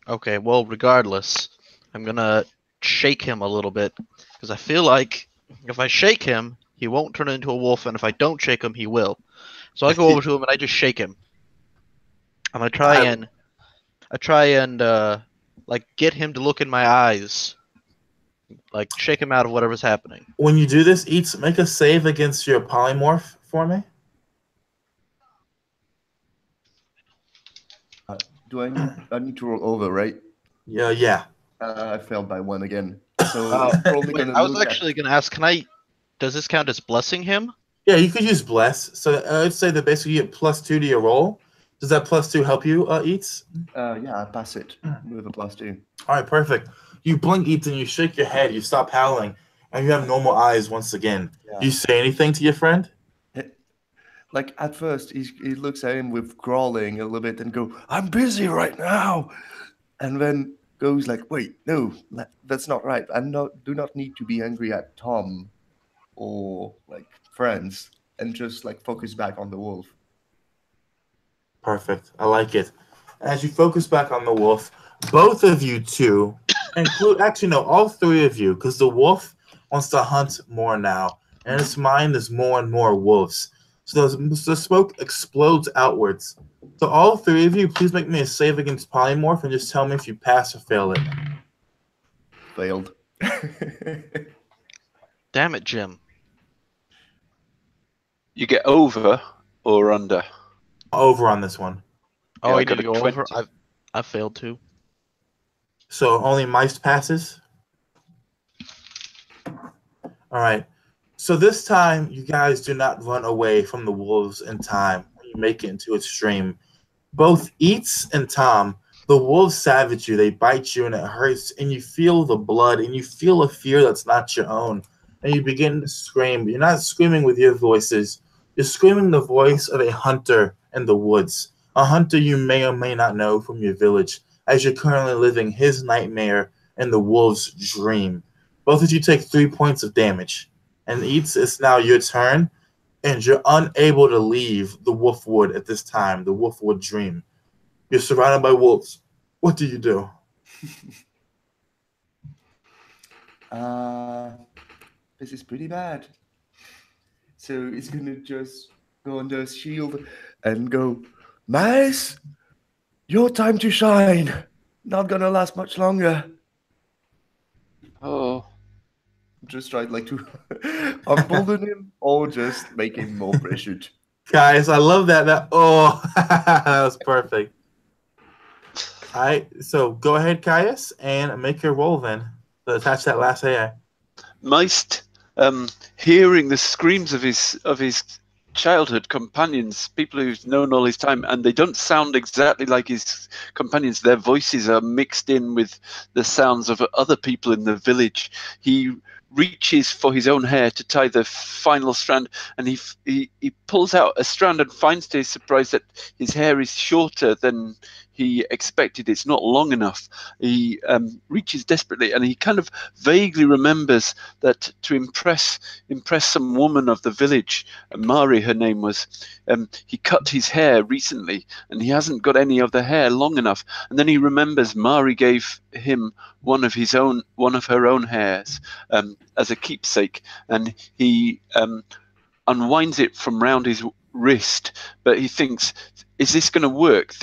Okay, well, regardless, I'm gonna shake him a little bit, because I feel like if I shake him, he won't turn into a wolf, and if I don't shake him, he will. So I go over to him and I just shake him. And I try and like get him to look in my eyes, like shake him out of whatever's happening. When you do this, make a save against your polymorph for me. Do I need to roll over, right? Yeah. I failed by 1 again. So Wait, I was actually going to ask, does this count as blessing him? Yeah, you could use bless. So I'd say that basically you get +2 to your roll. Does that +2 help you, Eats? Yeah, I pass it with a +2. All right, perfect. You blink, Eats, and you shake your head. You stop howling, and you have normal eyes once again. Yeah. Do you say anything to your friend? Like, at first, he looks at him with growling a little bit and go, "I'm busy right now." And then goes like, "Wait, no, that's not right. Do not need to be angry at Tom or, like, friends." And just, like, focus back on the wolf. Perfect. I like it. As you focus back on the wolf, both of you two, all 3 of you, because the wolf wants to hunt more now. And in its mind, there's more and more wolves. So the smoke explodes outwards. So all 3 of you, please make me a save against polymorph and just tell me if you pass or fail it. Failed. Damn it, Jim. You get over or under? Over on this one. Oh, Yeah, you need to go 20. over? I failed too. So only Meist passes? All right. So this time, you guys do not run away from the wolves in time when you make it into its stream. Both Eats and Tom, the wolves savage you. They bite you and it hurts, and you feel the blood, and you feel a fear that's not your own. And you begin to scream. But you're not screaming with your voices. You're screaming the voice of a hunter in the woods. A hunter you may or may not know from your village, as you're currently living his nightmare and the wolf's dream. Both of you take 3 points of damage. And Eats, it's now your turn, and you're unable to leave the Wolfwood at this time, the Wolfwood dream. You're surrounded by wolves. What do you do? This is pretty bad. So he's gonna just go under his shield and go, "Mice, your time to shine. Not gonna last much longer." Oh. Just try like to embolden him or just make him more pressured. Guys, I love that. That was perfect. All right, so go ahead, Caius, and make your roll then to attach that last AI. Meist, hearing the screams of his childhood companions, people who've known all his time, and they don't sound exactly like his companions. Their voices are mixed in with the sounds of other people in the village. He reaches for his own hair to tie the final strand, and he pulls out a strand and finds to his surprise that his hair is shorter than he expected. It's not long enough. He reaches desperately, and he kind of vaguely remembers that to impress some woman of the village, Mari her name was, he cut his hair recently, and he hasn't got any of the hair long enough. And then he remembers Mari gave him one of her own hairs as a keepsake, and he unwinds it from round his wrist, but he thinks, is this going to work?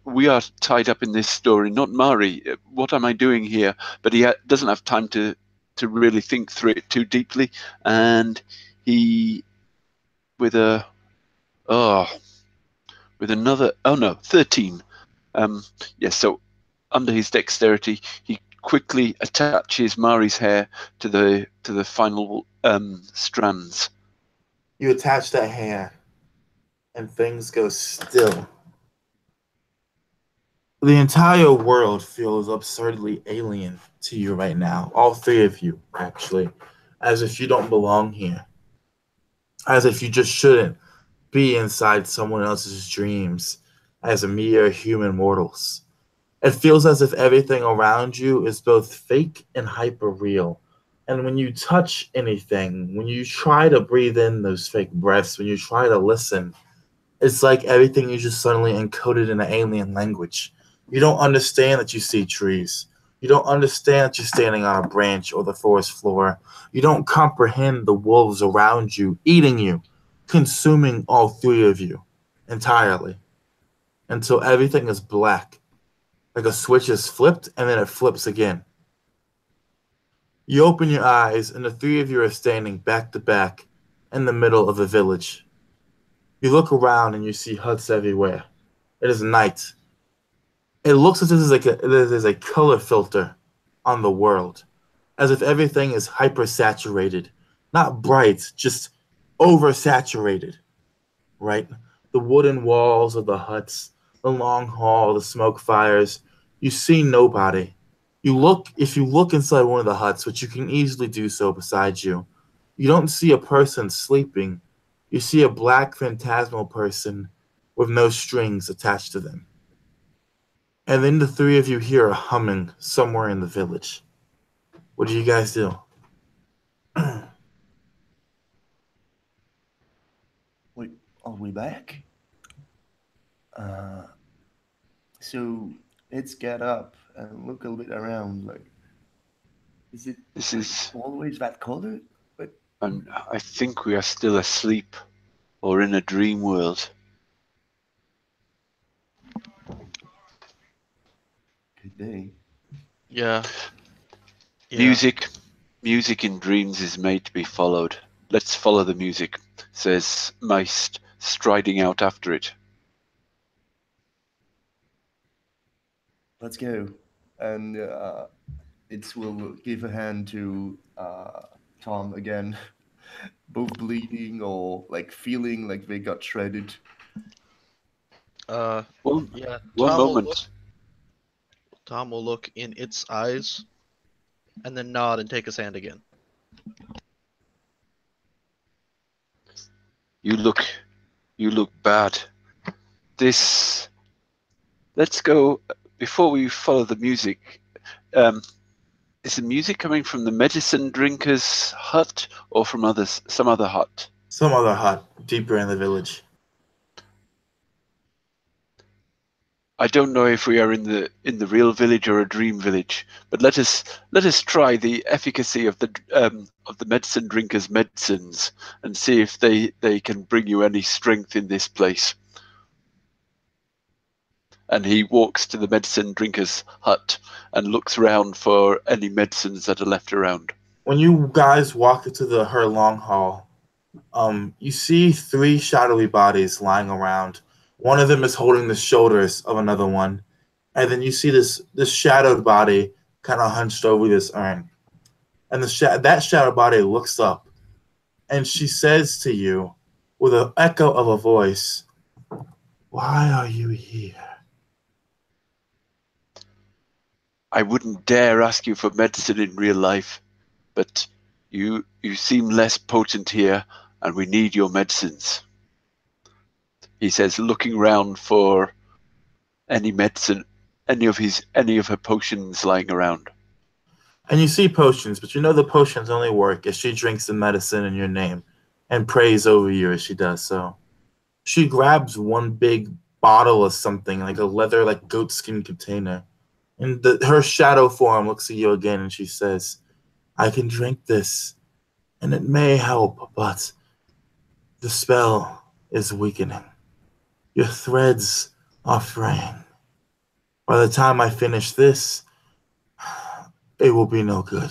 We are tied up in this story, not Mari. What am I doing here? But he doesn't have time to really think through it too deeply, and he, with another, 13. Yes, so under his dexterity, he quickly attaches Mari's hair to the final strands. You attach that hair, and things go still. The entire world feels absurdly alien to you right now. All three of you, actually. As if you don't belong here. As if you just shouldn't be inside someone else's dreams as a mere human mortals. It feels as if everything around you is both fake and hyper real. And when you touch anything, when you try to breathe in those fake breaths, when you try to listen, it's like everything is just suddenly encoded in an alien language. You don't understand that you see trees. You don't understand that you're standing on a branch or the forest floor. You don't comprehend the wolves around you, eating you, consuming all three of you entirely, until everything is black. Like a switch is flipped, and then it flips again. You open your eyes, and the three of you are standing back to back in the middle of the village. You look around, and you see huts everywhere. It is night. It looks as if there's a color filter on the world, as if everything is hyper-saturated. Not bright, just oversaturated, right? The wooden walls of the huts, the long hall, the smoke fires. You see nobody. If you look inside one of the huts, which you can easily do so beside you, you don't see a person sleeping. You see a black phantasmal person with no strings attached to them. And then the three of you hear a humming somewhere in the village. What do you guys do? Wait, are we back? So let's get up and look a little bit around. Like, is it This is, always that color? But and I think we are still asleep or in a dream world. could be. Yeah. Music in dreams is made to be followed. Let's follow the music, says Meist, striding out after it. Let's go. And it will give a hand to Tom again, both bleeding or like feeling like they got shredded. Yeah. One Tom moment. Tom will look in its eyes, and then nod and take his hand again. You look bad. Let's go, before we follow the music, is the music coming from the medicine drinker's hut or from some other hut? Some other hut deeper in the village. I don't know if we are in the real village or a dream village, but let us try the efficacy of the medicine drinker's medicines and see if they can bring you any strength in this place. And he walks to the medicine drinker's hut and looks around for any medicines that are left around. When you guys walk into her long hall, you see three shadowy bodies lying around. One of them is holding the shoulders of another one, and then you see this shadowed body kind of hunched over this urn. And that shadow body looks up, and she says to you, with an echo of a voice, "Why are you here?" I wouldn't dare ask you for medicine in real life, but you seem less potent here, and we need your medicines. He says, looking round for any medicine, any of her potions lying around. And you see potions, but you know the potions only work if she drinks the medicine in your name and prays over you as she does so. She grabs one big bottle of something, like a leather, like goatskin container. And her shadow form looks at you again and she says, "I can drink this, and it may help, but the spell is weakening. Your threads are fraying. By the time I finish this, it will be no good.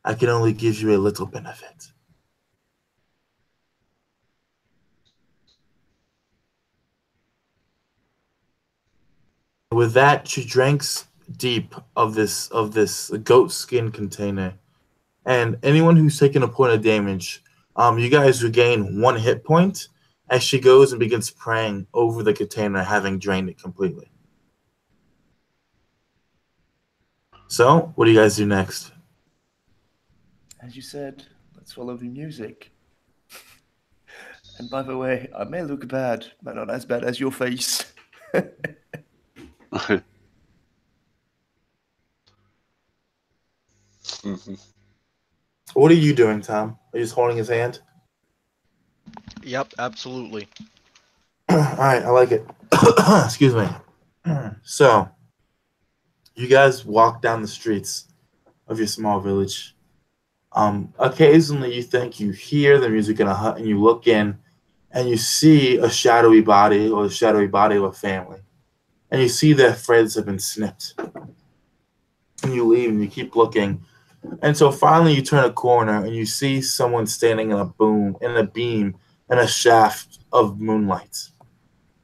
I can only give you a little benefit. With that, she drinks deep of this goat skin container. And anyone who's taken a point of damage, you guys regain 1 hit point as she goes and begins praying over the container, having drained it completely. So, what do you guys do next? As you said, let's follow the music. And by the way, I may look bad, but not as bad as your face. What are you doing, Tom? Are you just holding his hand? Yep, absolutely. All right, I like it. Excuse me. So, you guys walk down the streets of your small village. Occasionally, you think you hear the music in a hut, and you look in, and you see a shadowy body or the shadowy body of a family, and you see their threads have been snipped. And you leave, and you keep looking, and so finally, you turn a corner, and you see someone standing in a beam, in a shaft of moonlight.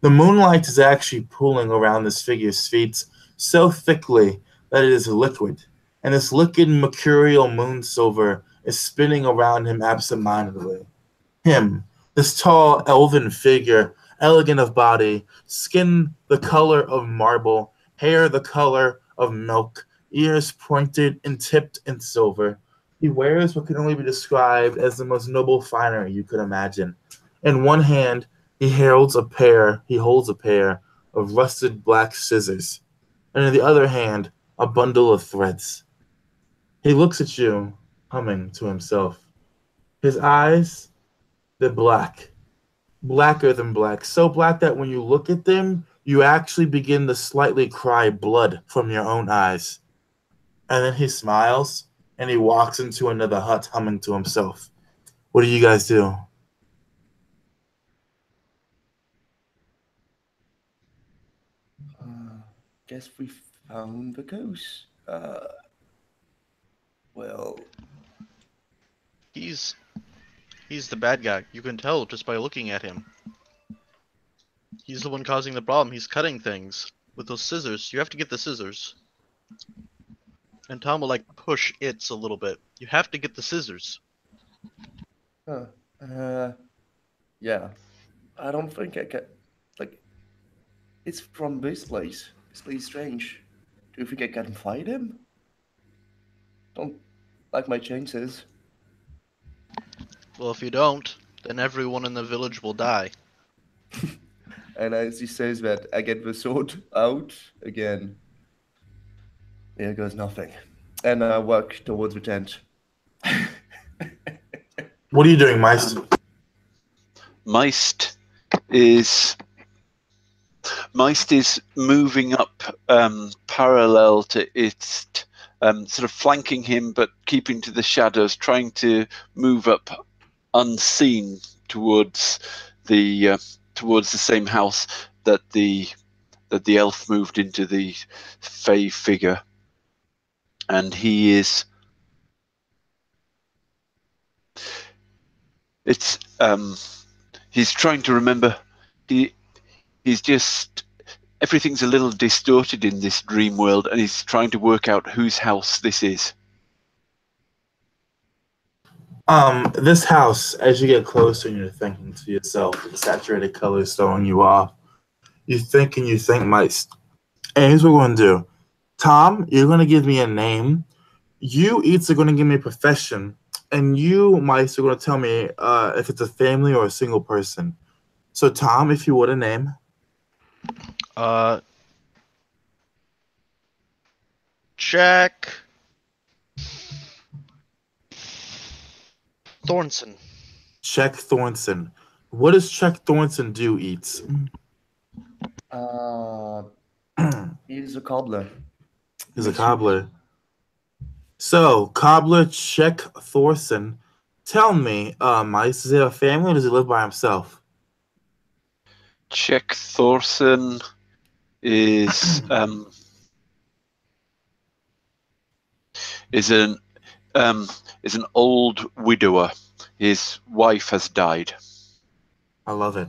The moonlight is actually pooling around this figure's feet so thickly that it is liquid, and this liquid mercurial moon silver is spinning around him absentmindedly. Him, this tall elven figure, elegant of body, skin the color of marble, hair the color of milk, ears pointed and tipped in silver. He wears what can only be described as the most noble finery you could imagine. In one hand, he holds a pair of rusted black scissors, and in the other hand, a bundle of threads. He looks at you, humming to himself. His eyes, they're black, blacker than black, so black that when you look at them, you actually begin to slightly cry blood from your own eyes. And then he smiles, and he walks into another hut, humming to himself. What do you guys do? Guess we found the goose. Well, He's the bad guy. You can tell just by looking at him. He's the one causing the problem. He's cutting things with those scissors. You have to get the scissors. And Tom will like push it a little bit. You have to get the scissors. yeah. I don't think I can. Like, it's from this place. This place is strange. Do you think I can fight him? Don't like my chances. Well, if you don't, then everyone in the village will die. And as he says that, I get the sword out again. There goes nothing. And I walk towards the tent. What are you doing, Meist? Meist is moving up parallel to it, sort of flanking him, but keeping to the shadows, trying to move up unseen towards the same house that the elf moved into the fey figure, and he's trying to remember. He's just, everything's a little distorted in this dream world, and he's trying to work out whose house this is. This house, as you get closer and you're thinking to yourself, the saturated colors throwing you off, you think and you think, Meist. And here's what we're going to do. Tom, you're going to give me a name. You each are going to give me a profession. And you, Meist, are going to tell me if it's a family or a single person. So, Tom, if you would, a name. Jack Thornson. Czech Thornson. What does Czech Thornson do, Eats? He's a cobbler. He's a cobbler. So, cobbler Czech Thorson. Tell me, Mice, is he a family or does he live by himself? Czech Thorson is an old widower. His wife has died. I love it.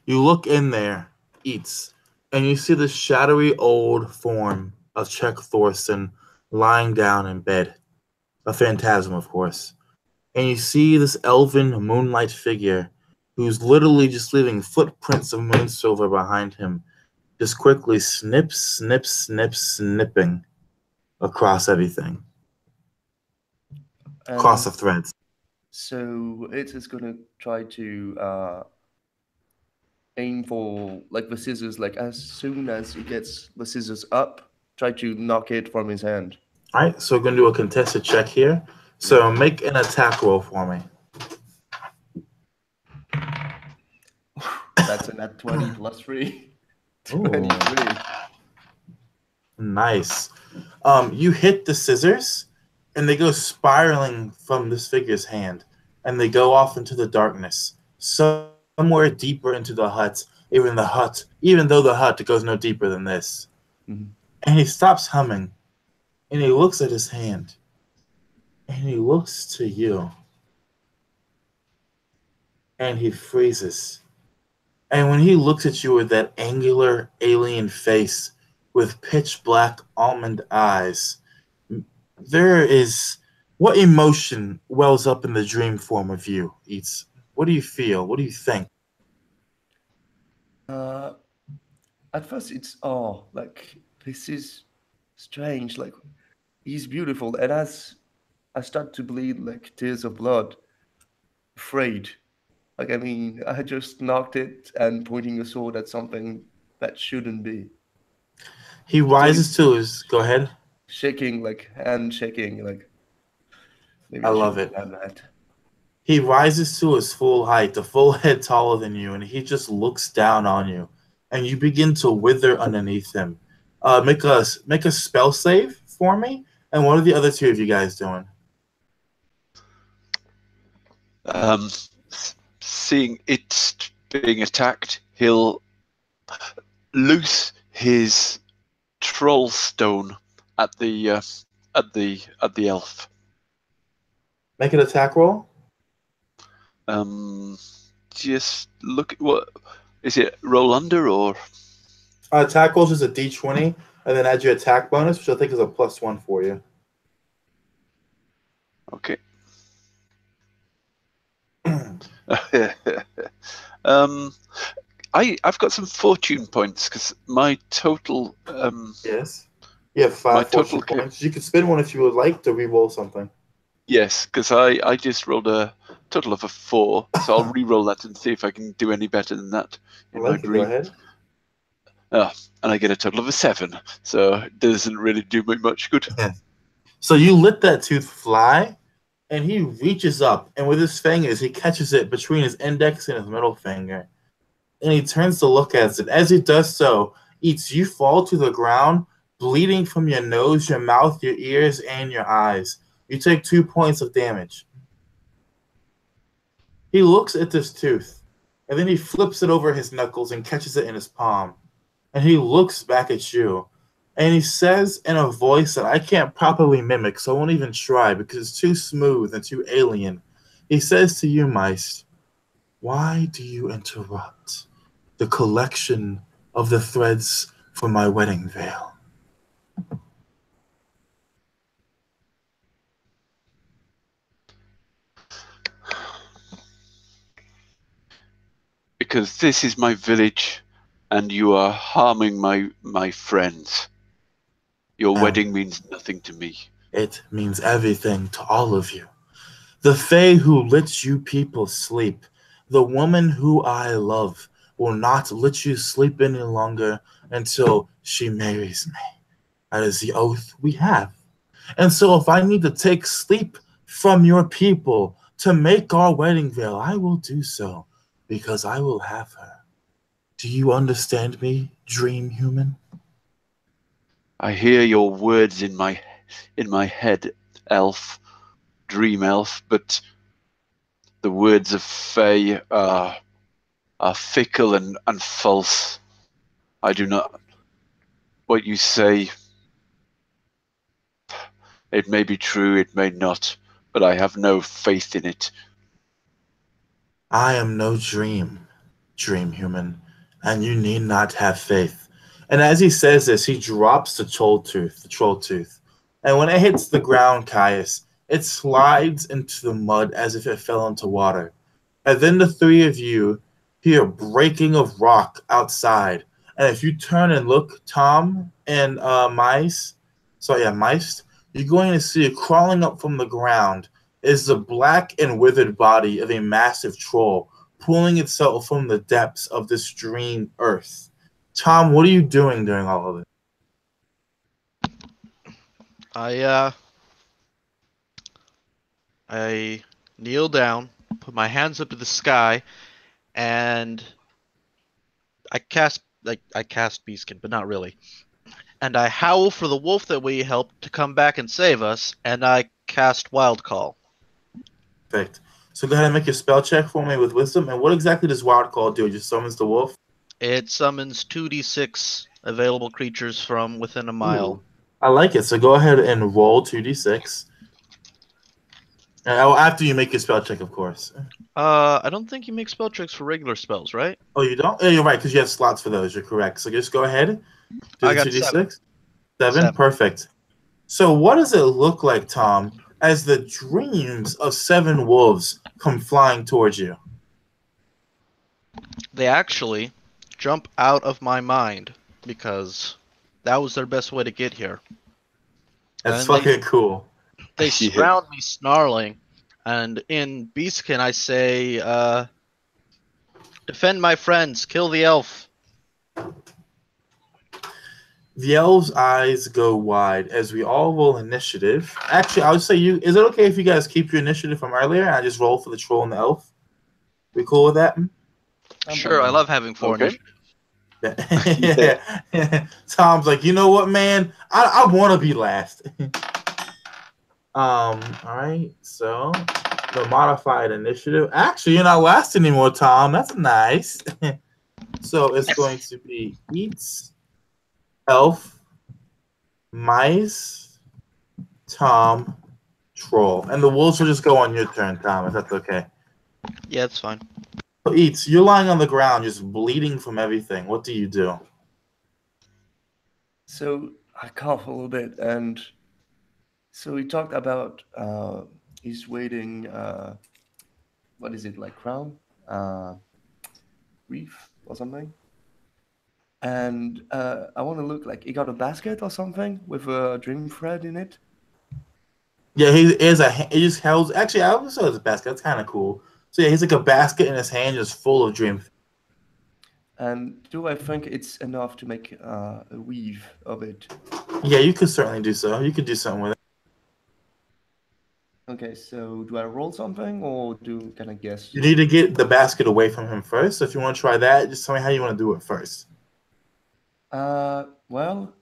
You look in there, Eats, and you see the shadowy old form of Czech Thorson lying down in bed. A phantasm, of course. And you see this elven moonlight figure who's literally just leaving footprints of moon silver behind him, just quickly snipping across everything, across the threads. So it is gonna try to aim for like the scissors. Like as soon as it gets the scissors up, try to knock it from his hand. All right, so we're gonna do a contested check here. So make an attack roll for me. That's a nat 20 plus 3. 23. Nice. You hit the scissors, and they go spiraling from this figure's hand, and they go off into the darkness, somewhere deeper into the hut. Even though the hut goes no deeper than this. Mhm. And he stops humming, and he looks at his hand, and he looks to you, and he freezes. And when he looks at you with that angular alien face with pitch black almond eyes, what emotion wells up in the dream form of you, Eats? What do you feel? What do you think? At first it's like this is strange. Like he's beautiful, and as I start to bleed like tears of blood, afraid. Like I mean, I just knocked it and pointing a sword at something that shouldn't be. He rises to his. Go ahead. Shaking, like hand shaking, like maybe I love it. have that. He rises to his full height, a full head taller than you, and he just looks down on you, and you begin to wither underneath him. Make a spell save for me. And what are the other two of you guys doing? Seeing it being attacked, he'll loose his troll stone at the elf. Make an attack roll. Just look at what is it? Roll under or Attack roll is just a d20, and then add your attack bonus, which I think is a +1 for you. okay. I've got some fortune points because my total Yes. You have 5 fortune points. You can spend one if you would like to re-roll something. Yes, because I just rolled a total of a 4, so I'll re-roll that and see if I can do any better than that in my dream. Go ahead. And I get a total of a 7, so it doesn't really do me much good. So you let that tooth fly, and he reaches up, and with his fingers, he catches it between his index and his middle finger. And he turns to look at it. As he does so, you fall to the ground, bleeding from your nose, your mouth, your ears, and your eyes. You take 2 points of damage. He looks at this tooth, and then he flips it over his knuckles and catches it in his palm. And he looks back at you, and he says in a voice that I can't properly mimic, so I won't even try because it's too smooth and too alien. He says to you, Meist, why do you interrupt the collection of the threads for my wedding veil? Because this is my village, and you are harming my friends. Your wedding means nothing to me. It means everything to all of you. The Fae who lets you people sleep, the woman who I love, will not let you sleep any longer until she marries me. That is the oath we have. And so if I need to take sleep from your people to make our wedding veil, I will do so, because I will have her. Do you understand me, dream human? I hear your words in my head, elf, dream elf, but the words of Fae are are fickle and false. I do not. What you say, it may be true, it may not, but I have no faith in it. I am no dream human, and you need not have faith. And as he says this, he drops the troll tooth. And when it hits the ground, Caius, it slides into the mud as if it fell into water. And then the three of you hear breaking of rock outside. And if you turn and look, Tom and Mice, you're going to see crawling up from the ground is the black and withered body of a massive troll pulling itself from the depths of this dream earth. Tom, what are you doing during all of this? I kneel down, put my hands up to the sky, and I cast Beastkin, but not really. And I howl for the wolf that we helped to come back and save us, and I cast Wild Call. Perfect. So go ahead and make your spell check for me with wisdom. And what exactly does Wild Call do? It just summons the wolf? It summons 2d6 available creatures from within a mile. Ooh, I like it. So go ahead and roll 2d6. After you make your spell check, of course. I don't think you make spell checks for regular spells, right? Oh, you don't? Yeah, you're right, because you have slots for those. You're correct. So just go ahead. Do I the got 2d6. 7. 7? Perfect. So what does it look like, Tom, as the dreams of 7 wolves come flying towards you? They actually jump out of my mind because that was their best way to get here. That's And fucking cool. They Yeah. surround me snarling, and in Beastkin I say, defend my friends, kill the elf. The elves' eyes go wide as we all roll initiative. Actually, I would say is it okay if you guys keep your initiative from earlier and I just roll for the troll and the elf? We cool with that? Sure, I love having 4 Okay. initiative. Yeah. Tom's like, you know what, man? I want to be last. All right. So the modified initiative. Actually, you're not last anymore, Tom. That's nice. So it's going to be Eats, Elf, Mice, Tom, Troll, and the wolves will just go on your turn, Tom. If that's okay. Yeah, that's fine. So Eats, you're lying on the ground, just bleeding from everything. What do you do? So I cough a little bit, and so he talked about he's waiting. What is it, like crown, reef or something? And I want to look like he got a basket or something with a dream thread in it. Yeah, he just held. Actually, I also has a basket. That's kind of cool. So yeah, he's like a basket in his hand, just full of dream. And do I think it's enough to make a weave of it? Yeah, you could certainly do so. You could do something with it. Okay, so do I roll something or can I guess? You need to get the basket away from him first. So if you want to try that, just tell me how you want to do it first. Well,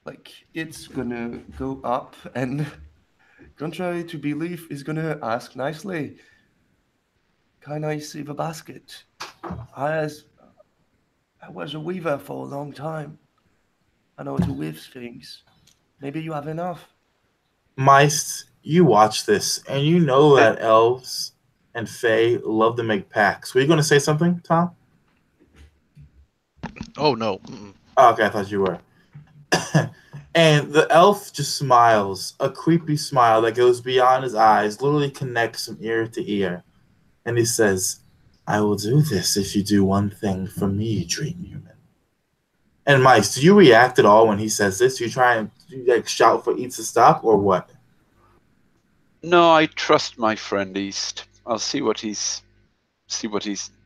like it's gonna go up and, contrary to belief, is gonna ask nicely, "Can I see the basket? I was a weaver for a long time. I know to weave things. Maybe you have enough." Mice, you watch this, and you know that elves and fae love to make pacts. Were you going to say something, Tom? Oh, no. Mm-mm. Oh, okay, I thought you were. And the elf just smiles, a creepy smile that goes beyond his eyes, literally connects from ear to ear. And he says, I will do this if you do one thing for me, dream human. And Mice, do you react at all when he says this? Do you try and like shout for Eats to stop, or what? No, I trust my friend East. I'll see what he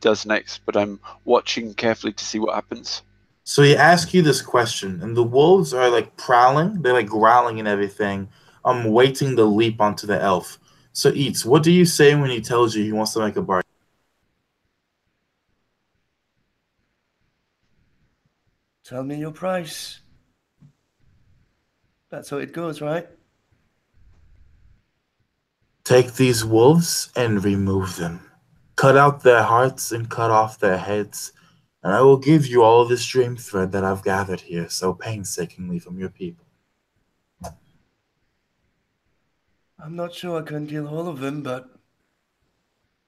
does next, but I'm watching carefully to see what happens. So he asks you this question, and the wolves are like prowling, they're like growling and everything, waiting to leap onto the elf. So Eats, what do you say when he tells you he wants to make a bargain? Tell me your price. That's how it goes, right? Take these wolves and remove them. Cut out their hearts and cut off their heads, and I will give you all this dream thread that I've gathered here so painstakingly from your people. I'm not sure I can kill all of them, but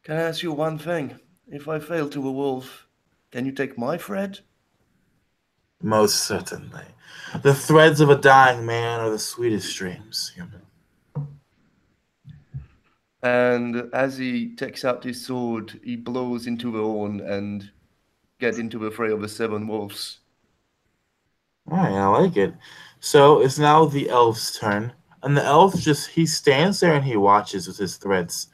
can I ask you one thing? If I fail to evolve, can you take my thread? Most certainly. The threads of a dying man are the sweetest dreams, human. And as he takes out his sword, he blows into the horn and get into the fray of the seven wolves. All right, I like it. So it's now the elf's turn, and the elf he stands there and he watches with his threads,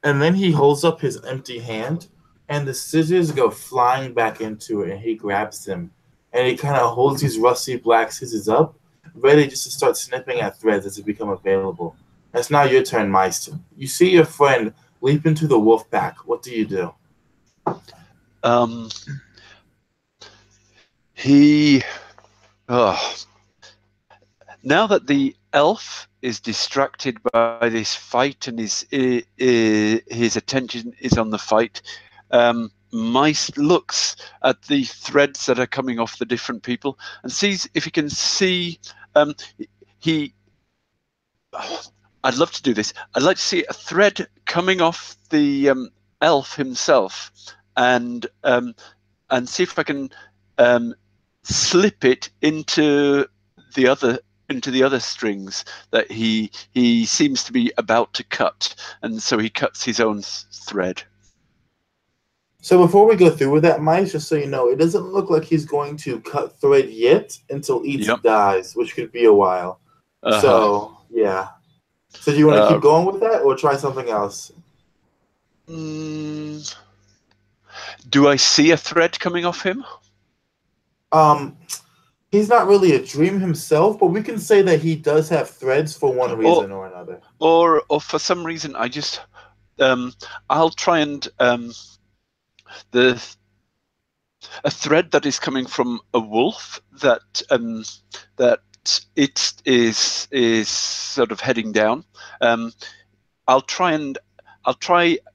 and then he holds up his empty hand, and the scissors go flying back into it, and he grabs them, and he kind of holds these rusty black scissors up, ready just to start snipping at threads as they become available. It's now your turn, Meister. You see your friend leap into the wolf pack. What do you do? Now that the elf is distracted by this fight and his attention is on the fight, Mice looks at the threads that are coming off the different people and sees if he can see. I'd love to do this. I'd like to see a thread coming off the elf himself, and see if I can slip it into the other strings that he seems to be about to cut, and so he cuts his own thread. So before we go through with that, Mice, just so you know, it doesn't look like he's going to cut thread yet until Eats dies, which could be a while. So yeah. So do you want to keep going with that, or try something else? Do I see a thread coming off him? He's not really a dream himself, but we can say that he does have threads for one reason or another. Or for some reason, I just I'll try and a thread that is coming from a wolf that it is sort of heading down. I'll try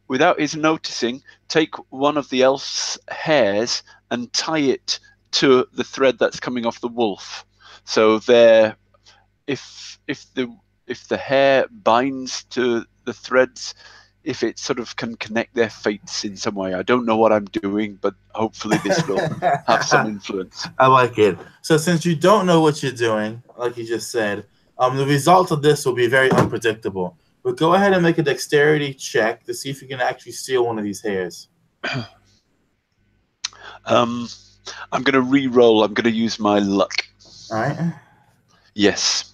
without his noticing, take one of the elf's hairs and tie it to the thread that's coming off the wolf. So there, if the hair binds to the threads, if it sort of can connect their fates in some way. I don't know what I'm doing, but hopefully this will have some influence. I like it. So since you don't know what you're doing, like you just said, the result of this will be very unpredictable. But go ahead and make a dexterity check to see if you can actually steal one of these hairs. I'm going to re-roll. I'm going to use my luck. All right. Yes.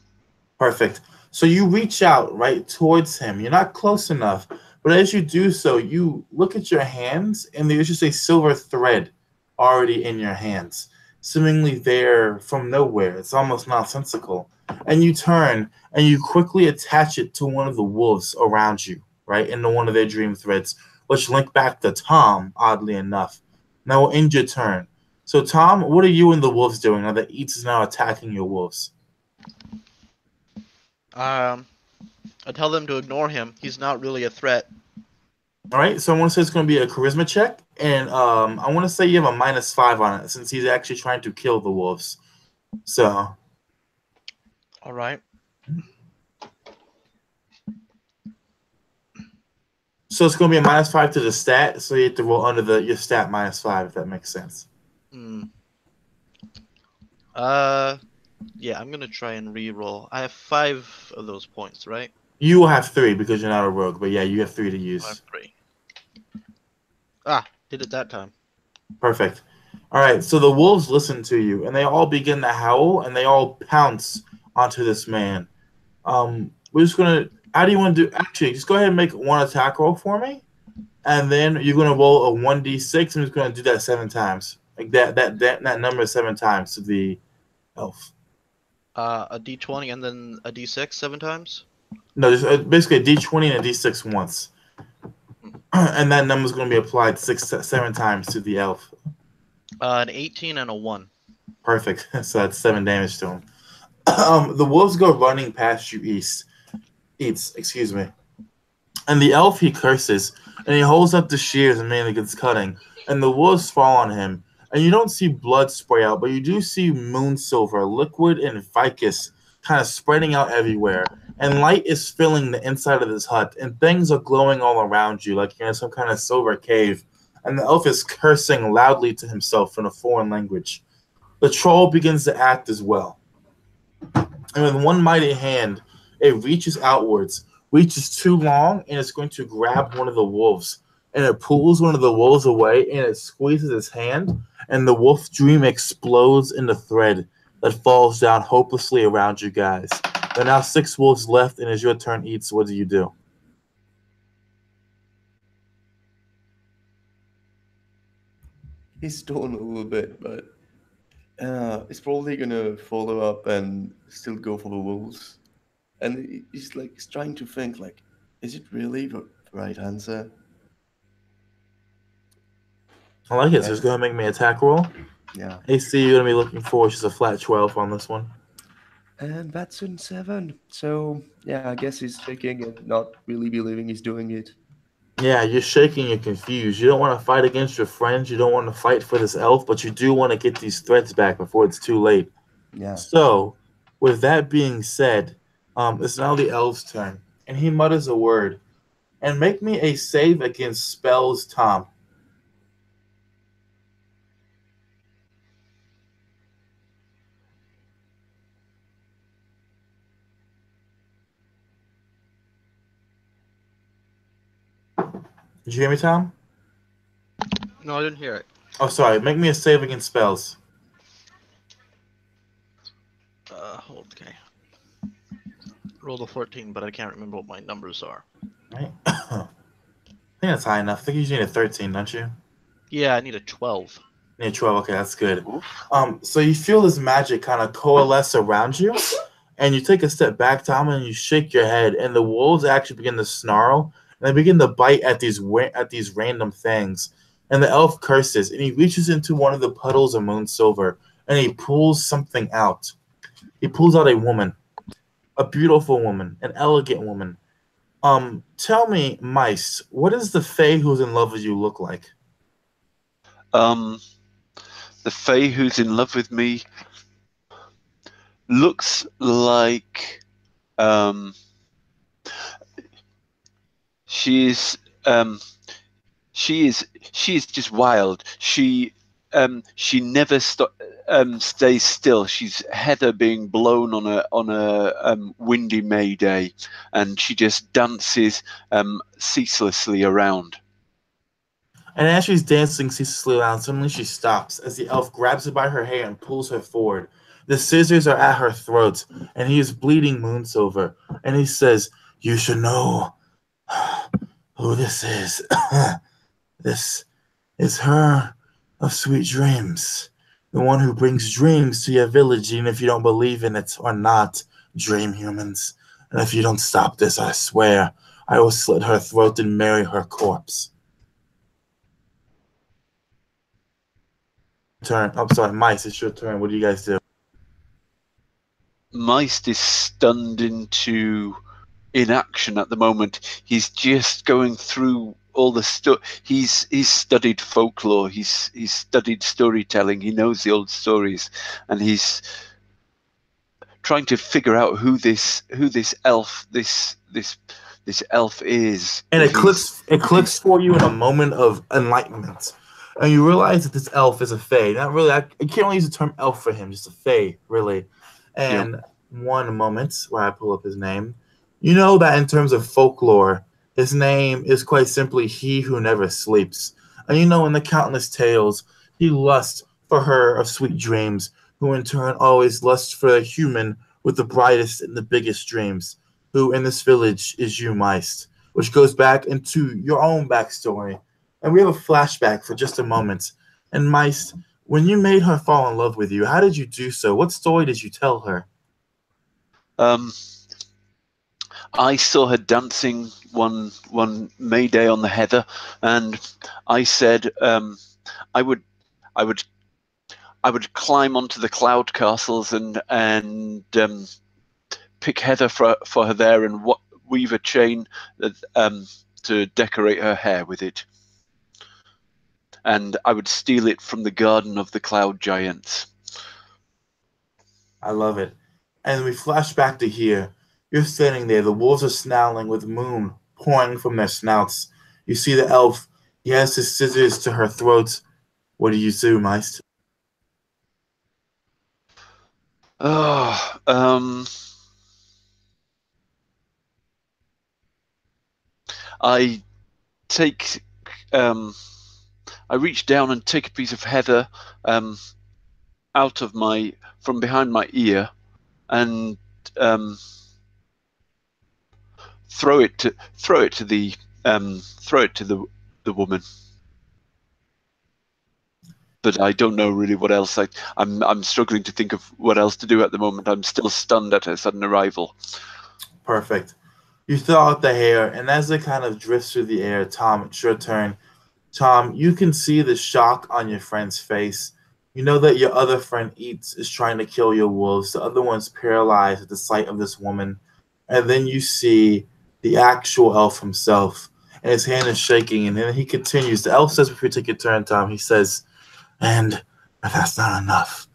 Perfect. So you reach out right towards him. You're not close enough. But as you do so, you look at your hands, and there's just a silver thread already in your hands, seemingly there from nowhere. It's almost nonsensical. And you turn, and you quickly attach it to one of the wolves around you, right, into one of their dream threads, which link back to Tom, oddly enough. Now we'll end your turn. So, Tom, what are you and the wolves doing now that Eats is now attacking your wolves? I tell them to ignore him. He's not really a threat. All right, so I want to say it's going to be a charisma check, and I want to say you have a -5 on it since he's actually trying to kill the wolves. So. All right. So it's going to be a -5 to the stat, so you have to roll under your stat -5, if that makes sense. Yeah, I'm going to try and re-roll. I have 5 of those points, right? You will have 3 because you're not a rogue, but yeah, you have 3 to use. I have 3. Ah, did it that time. Perfect. All right, so the wolves listen to you, and they all begin to howl, and they all pounce onto this man. We're just going to... How do you want to do... Actually, just go ahead and make one attack roll for me, and then you're going to roll a 1d6, and I'm just going to do that 7 times. Like that number 7 times to the elf. A d20 and then a d6 7 times? No, just basically a d20 and a d6 once. And that number is going to be applied 7 times to the elf. An 18 and a 1. Perfect. So that's 7 damage to him. The wolves go running past you, Eats, excuse me. And the elf, he curses, and and he holds up the shears and mainly gets cutting, and the wolves fall on him. And you don't see blood spray out, but you do see moon silver, liquid and vicus, kind of spreading out everywhere. And light is filling the inside of this hut, and things are glowing all around you, like you're in some kind of silver cave. And the elf is cursing loudly to himself in a foreign language. The troll begins to act as well. And with one mighty hand, it reaches outwards, reaches too long, and it's going to grab one of the wolves. And it pulls one of the wolves away, and it squeezes his hand, and the wolf dream explodes into thread that falls down hopelessly around you guys. There are now 6 wolves left, and as your turn eats, what do you do? He's torn a little bit, but he's probably gonna follow up and still go for the wolves. And he's trying to think like, is it really the right answer? I like it. So just go ahead and make me an attack roll. Yeah. AC you're going to be looking for, just a flat 12 on this one. And that's in 7. So yeah, I guess he's shaking and not really believing he's doing it. Yeah, you're shaking, you're confused. You don't want to fight against your friends. You don't want to fight for this elf, but you do want to get these threads back before it's too late. Yeah. So, with that being said, it's now the elf's turn, and he mutters a word. And make me a save against spells, Tom. Did you hear me, Tom? No, I didn't hear it. Oh, sorry. Make me a save against spells. Okay. Rolled a 14, but I can't remember what my numbers are. Right? I think that's high enough. I think you usually need a 13, don't you? Yeah, I need a 12. You need a 12. Okay, that's good. So you feel this magic kind of coalesce around you, and you take a step back, Tom, and you shake your head, and the wolves actually begin to snarl, and they begin to bite at these random things. And the elf curses, and he reaches into one of the puddles of moon silver, and he pulls something out. He pulls out a woman, a beautiful woman, an elegant woman. Tell me, Mice, what does the Fae who's in love with you look like? The Fae who's in love with me looks like she is just wild. She never stays still. She's heather being blown on a windy May day, and she just dances ceaselessly around. And as she's dancing ceaselessly around, suddenly she stops as the elf grabs her by her hair and pulls her forward. The scissors are at her throat, and he is bleeding moon silver. And he says, "You should know who this is. This is her of sweet dreams. The one who brings dreams to your village, even if you don't believe in it or not, dream humans. And if you don't stop this, I swear, I will slit her throat and marry her corpse." Turn. I'm sorry, Mice, it's your turn. What do you guys do? Mice is stunned into inaction at the moment. He's just going through all the stuff. He's studied folklore. He's studied storytelling. He knows the old stories, and he's trying to figure out who this elf is. And it clicks for you in a moment of enlightenment. And you realize that this elf is a fae. Not really, I can't really use the term elf for him, just a fae, really. And one moment where I pull up his name, you know that in terms of folklore, his name is quite simply He Who Never Sleeps. And you know in the countless tales, he lusts for her of sweet dreams, who in turn always lusts for a human with the brightest and the biggest dreams, who in this village is you, Mice, which goes back into your own backstory. And we have a flashback for just a moment. And Mice, when you made her fall in love with you, how did you do so? What story did you tell her? I saw her dancing one May Day on the heather, and I said I would climb onto the cloud castles and pick heather for her there, and weave a chain that to decorate her hair with it. And I would steal it from the garden of the cloud giants. I love it. And we flash back to here. You're standing there. The wolves are snarling with moon pouring from their snouts. You see the elf. He has his scissors to her throat. What do you do, Meist? I take, I reach down and take a piece of heather from behind my ear, and throw it to the woman. But I don't know really what else. I'm struggling to think of what else to do at the moment. I'm still stunned at her sudden arrival. Perfect. You throw out the hair, and as it kind of drifts through the air, Tom, it's your turn. Tom, you can see the shock on your friend's face. You know that your other friend Eats is trying to kill your wolves. The other one's paralyzed at the sight of this woman. And then you see the actual elf himself, and his hand is shaking, and then he continues. The elf says, before you take your turn, Tom, he says, and if that's not enough,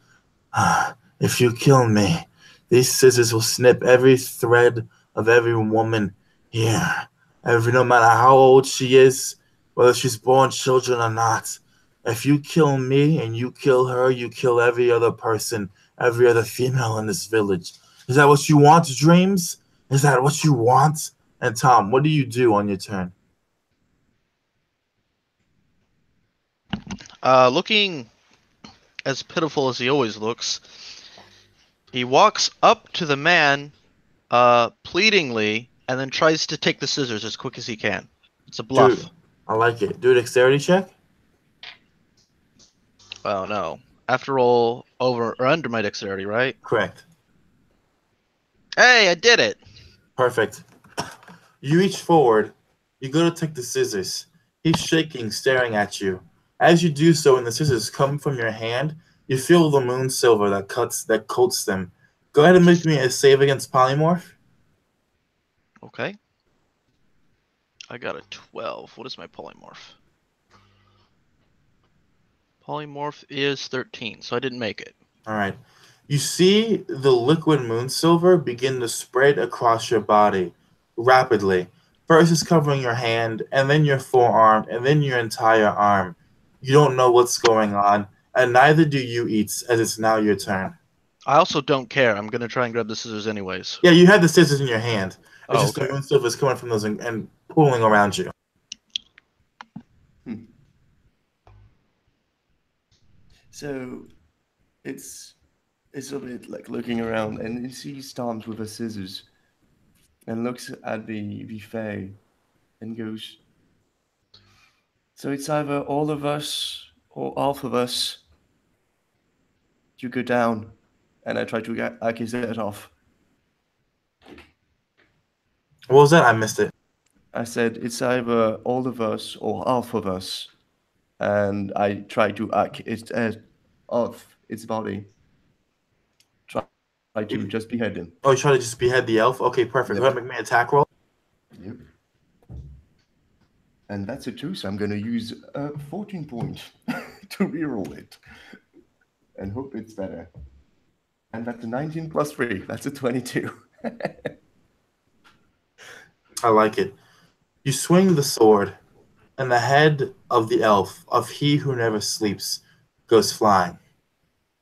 if you kill me, these scissors will snip every thread of every woman here. No matter how old she is, whether she's born children or not. If you kill me and you kill her, you kill every other person, every other female in this village. Is that what you want, Dreams? Is that what you want? And Tom, what do you do on your turn? Looking as pitiful as he always looks, he walks up to the man pleadingly and then tries to take the scissors as quick as he can. It's a bluff. Dude, I like it. Do a dexterity check. Oh, no. After all, over or under my dexterity, right? Correct. Hey, I did it! Perfect. You reach forward. You go to take the scissors. He's shaking, staring at you. As you do so, and the scissors come from your hand, you feel the moon silver that coats them. Go ahead and make me a save against polymorph. Okay. I got a 12. What is my polymorph? Polymorph is 13, so I didn't make it. All right. You see the liquid moon silver begin to spread across your body rapidly. First it's covering your hand, and then your forearm, and then your entire arm. You don't know what's going on, and neither do you, Eats, as it's now your turn. I also don't care. I'm going to try and grab the scissors anyways. Yeah, you had the scissors in your hand. It's just okay. the moon silver is coming from those and pulling around you. So it's a bit like looking around, and he sees Tom's with the scissors and looks at the Fae and goes, so it's either all of us or half of us. You go down, and I try to accuse it off. What was that? I missed it. I said it's either all of us or half of us, and I try to hack it off its body. Try to just behead him. Oh, you try to just behead the elf? Okay, perfect. Yep. Go ahead and make me an attack roll. Yep. And that's a 2, so I'm going to use 14 points to reroll it. And hope it's better. And that's a 19 plus 3. That's a 22. I like it. You swing the sword, and the head of the elf, of he who never sleeps, goes flying.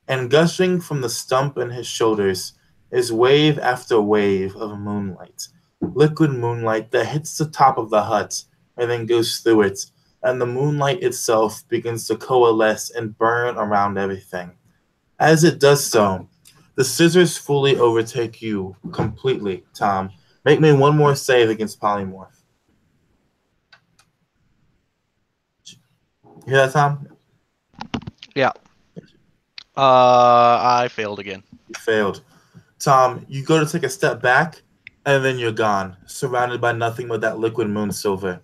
And gushing from the stump in his shoulders is wave after wave of moonlight. Liquid moonlight that hits the top of the hut and then goes through it, and the moonlight itself begins to coalesce and burn around everything. As it does so, the scissors fully overtake you completely, Tom. Make me one more save against polymorph. You hear that, Tom? Yeah. I failed again. You failed. Tom, you go to take a step back, and then you're gone, surrounded by nothing but that liquid moon silver.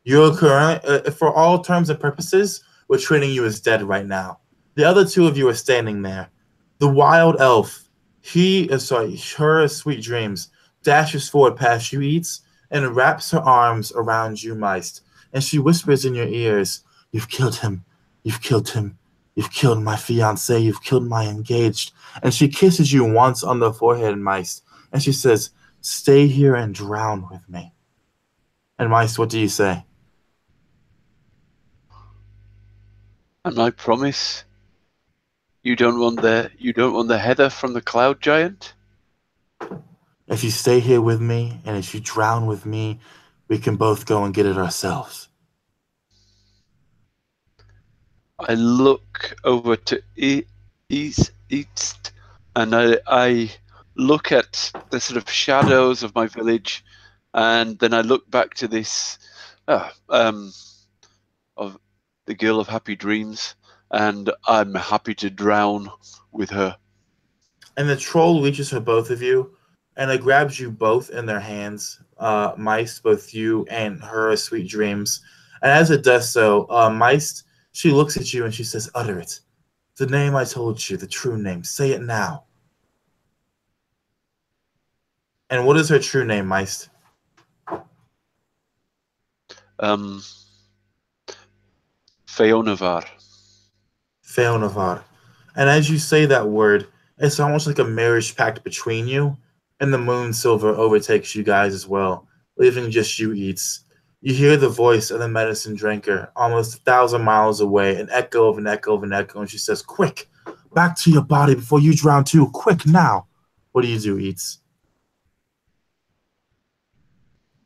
You're current, for all terms and purposes, we're treating you as dead right now. The other two of you are standing there. The wild elf, her sweet dreams, dashes forward past you, Eats, and wraps her arms around you, Meist, and she whispers in your ears, "You've killed him. You've killed him. You've killed my fiancé. You've killed my engaged." And she kisses you once on the forehead, Meist, and she says, "Stay here and drown with me." And Meist, what do you say? And I promise you don't want the heather from the cloud giant? If you stay here with me and if you drown with me, we can both go and get it ourselves. I look over to east, and I look at the sort of shadows of my village, and then I look back to this of the girl of happy dreams, and I'm happy to drown with her. And the troll reaches for both of you, and it grabs you both in their hands, Meist, both you and her, sweet dreams. And as it does so, Meist, she looks at you and she says, "Utter it. The name I told you, the true name. Say it now." And what is her true name, Meist? Feonavar. Feonavar. And as you say that word, it's almost like a marriage pact between you, and the moon silver overtakes you guys as well, leaving just you eats. You hear the voice of the medicine drinker almost 1,000 miles away, an echo of an echo of an echo, and she says, "Quick, back to your body before you drown too. Quick now." What do you do, Eats?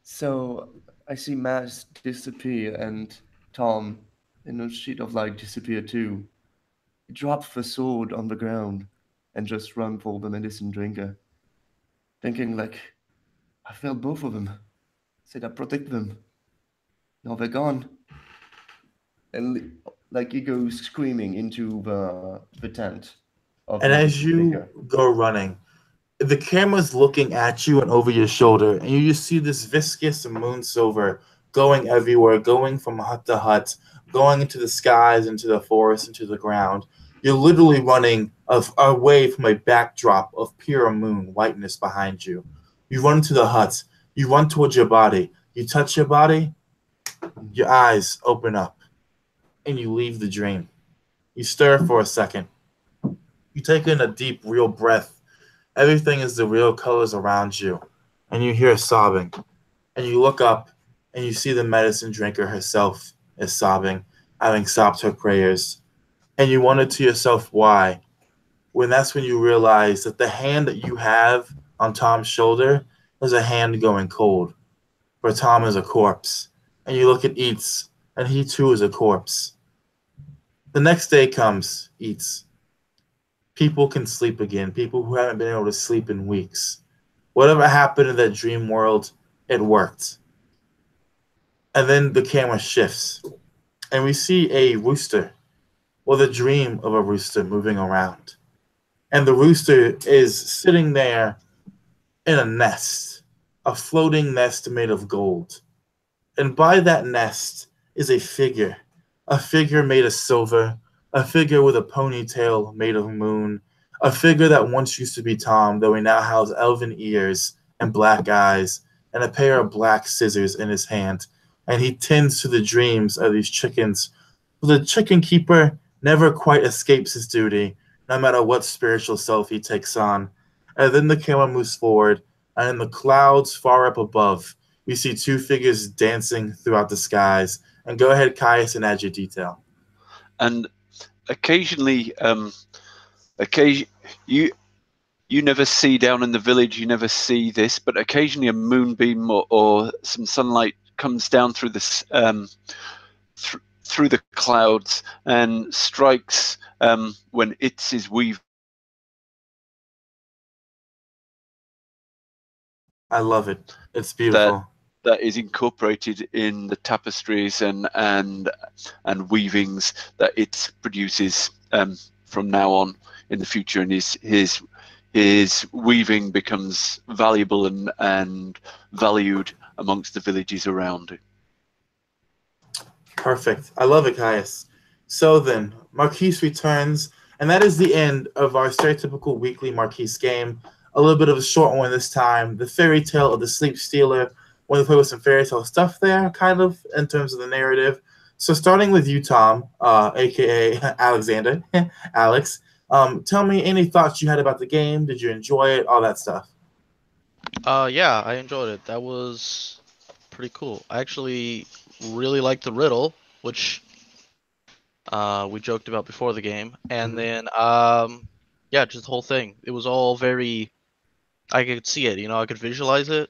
So I see Max disappear and Tom, in a sheet of light, disappear too. He drops the sword on the ground and just run for the medicine drinker, thinking like, I failed both of them. Said I'd protect them. Now they're gone. And like he goes screaming into the tent. And as you go running, the camera's looking at you and over your shoulder, and you just see this viscous moon silver going everywhere, going from hut to hut, going into the skies, into the forest, into the ground. You're literally running away from a backdrop of pure moon whiteness behind you. You run to the hut. You run towards your body. You touch your body. Your eyes open up, and you leave the dream. You stir for a second. You take in a deep, real breath. Everything is the real colors around you, and you hear sobbing. And you look up, and you see the medicine drinker herself is sobbing, having stopped her prayers. And you wonder to yourself why, when that's when you realize that the hand that you have on Tom's shoulder is a hand going cold, for Tom is a corpse. And you look at Eats, and he too is a corpse. The next day comes, Eats. People can sleep again, people who haven't been able to sleep in weeks. Whatever happened in that dream world, it worked. And then the camera shifts, and we see a rooster, or the dream of a rooster moving around. And the rooster is sitting there in a nest, a floating nest made of gold. And by that nest is a figure made of silver, a figure with a ponytail made of moon, a figure that once used to be Tom, though he now has elven ears and black eyes and a pair of black scissors in his hand. And he tends to the dreams of these chickens. The chicken keeper never quite escapes his duty, no matter what spiritual self he takes on. And then the camera moves forward, and in the clouds far up above, we see two figures dancing throughout the skies. And go ahead, Caius, and add your detail. And occasionally, you never see down in the village, you never see this, but occasionally a moonbeam or some sunlight comes down through this through the clouds and strikes when it's his weave. I love it. It's beautiful. That is incorporated in the tapestries and weavings that it produces from now on in the future, and his weaving becomes valuable and valued amongst the villages around it. Perfect. I love it, Caius. So then, Marquis returns, and that is the end of our stereotypical weekly Marquis game. A little bit of a short one this time. The fairy tale of the sleep stealer. Want to play with some fairy tale stuff there, kind of, in terms of the narrative. So starting with you, Tom, a.k.a. Alexander, Alex, tell me any thoughts you had about the game. Did you enjoy it? All that stuff. Yeah, I enjoyed it. That was pretty cool. I actually really liked the riddle, which we joked about before the game, and then yeah, just the whole thing. It was all very. I could see it, I could visualize it.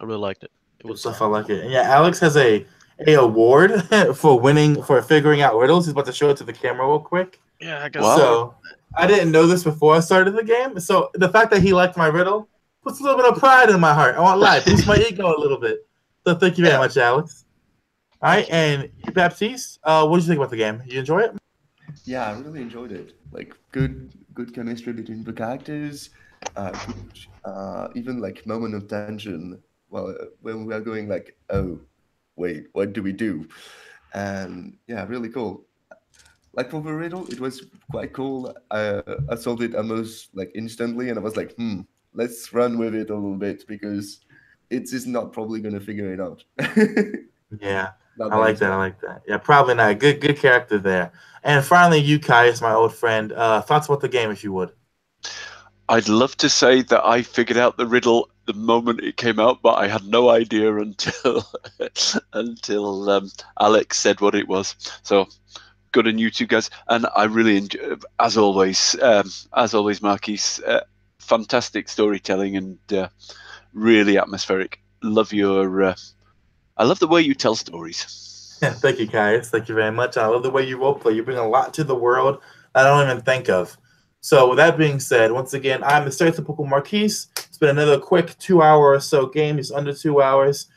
I really liked it. It Good was stuff. I like it. And yeah, Alex has a award for figuring out riddles. He's about to show it to the camera real quick. Yeah, I got Wow. So I didn't know this before I started the game. So the fact that he liked my riddle puts a little bit of pride in my heart. I won't lie, boosts my ego a little bit. So thank you very much, Alex. All right, and you, Baptiste, what did you think about the game? You enjoy it? Yeah, I really enjoyed it. Like good chemistry between the characters. Even like moment of tension. Well, when we are going like, oh, wait, what do we do? And yeah, really cool. Like for the riddle, it was quite cool. I solved it almost like instantly, and I was like, let's run with it a little bit because it is not probably gonna figure it out. Yeah, Not I by like that. I himself. like that. Yeah, probably not. Good character there. And finally, you, Caius, my old friend. Thoughts about the game, if you would. I'd love to say that I figured out the riddle the moment it came out, but I had no idea until until Alex said what it was. So good on you two guys, and I really enjoy, as always, Marquis, fantastic storytelling and really atmospheric. Love your, I love the way you tell stories. Thank you, Caius. Thank you very much. I love the way you roleplay. You bring a lot to the world that I don't even think of. So with that being said, once again, I'm the Stereotypical Marquis. It's been another quick 2-hour or so game, just under 2 hours.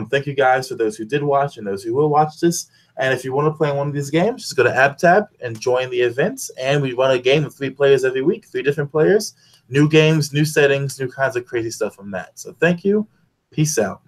Thank you guys for those who did watch and those who will watch this. And if you want to play one of these games, just go to AppTab and join the events. And we run a game with 3 players every week, 3 different players. New games, new settings, new kinds of crazy stuff from that. So thank you. Peace out.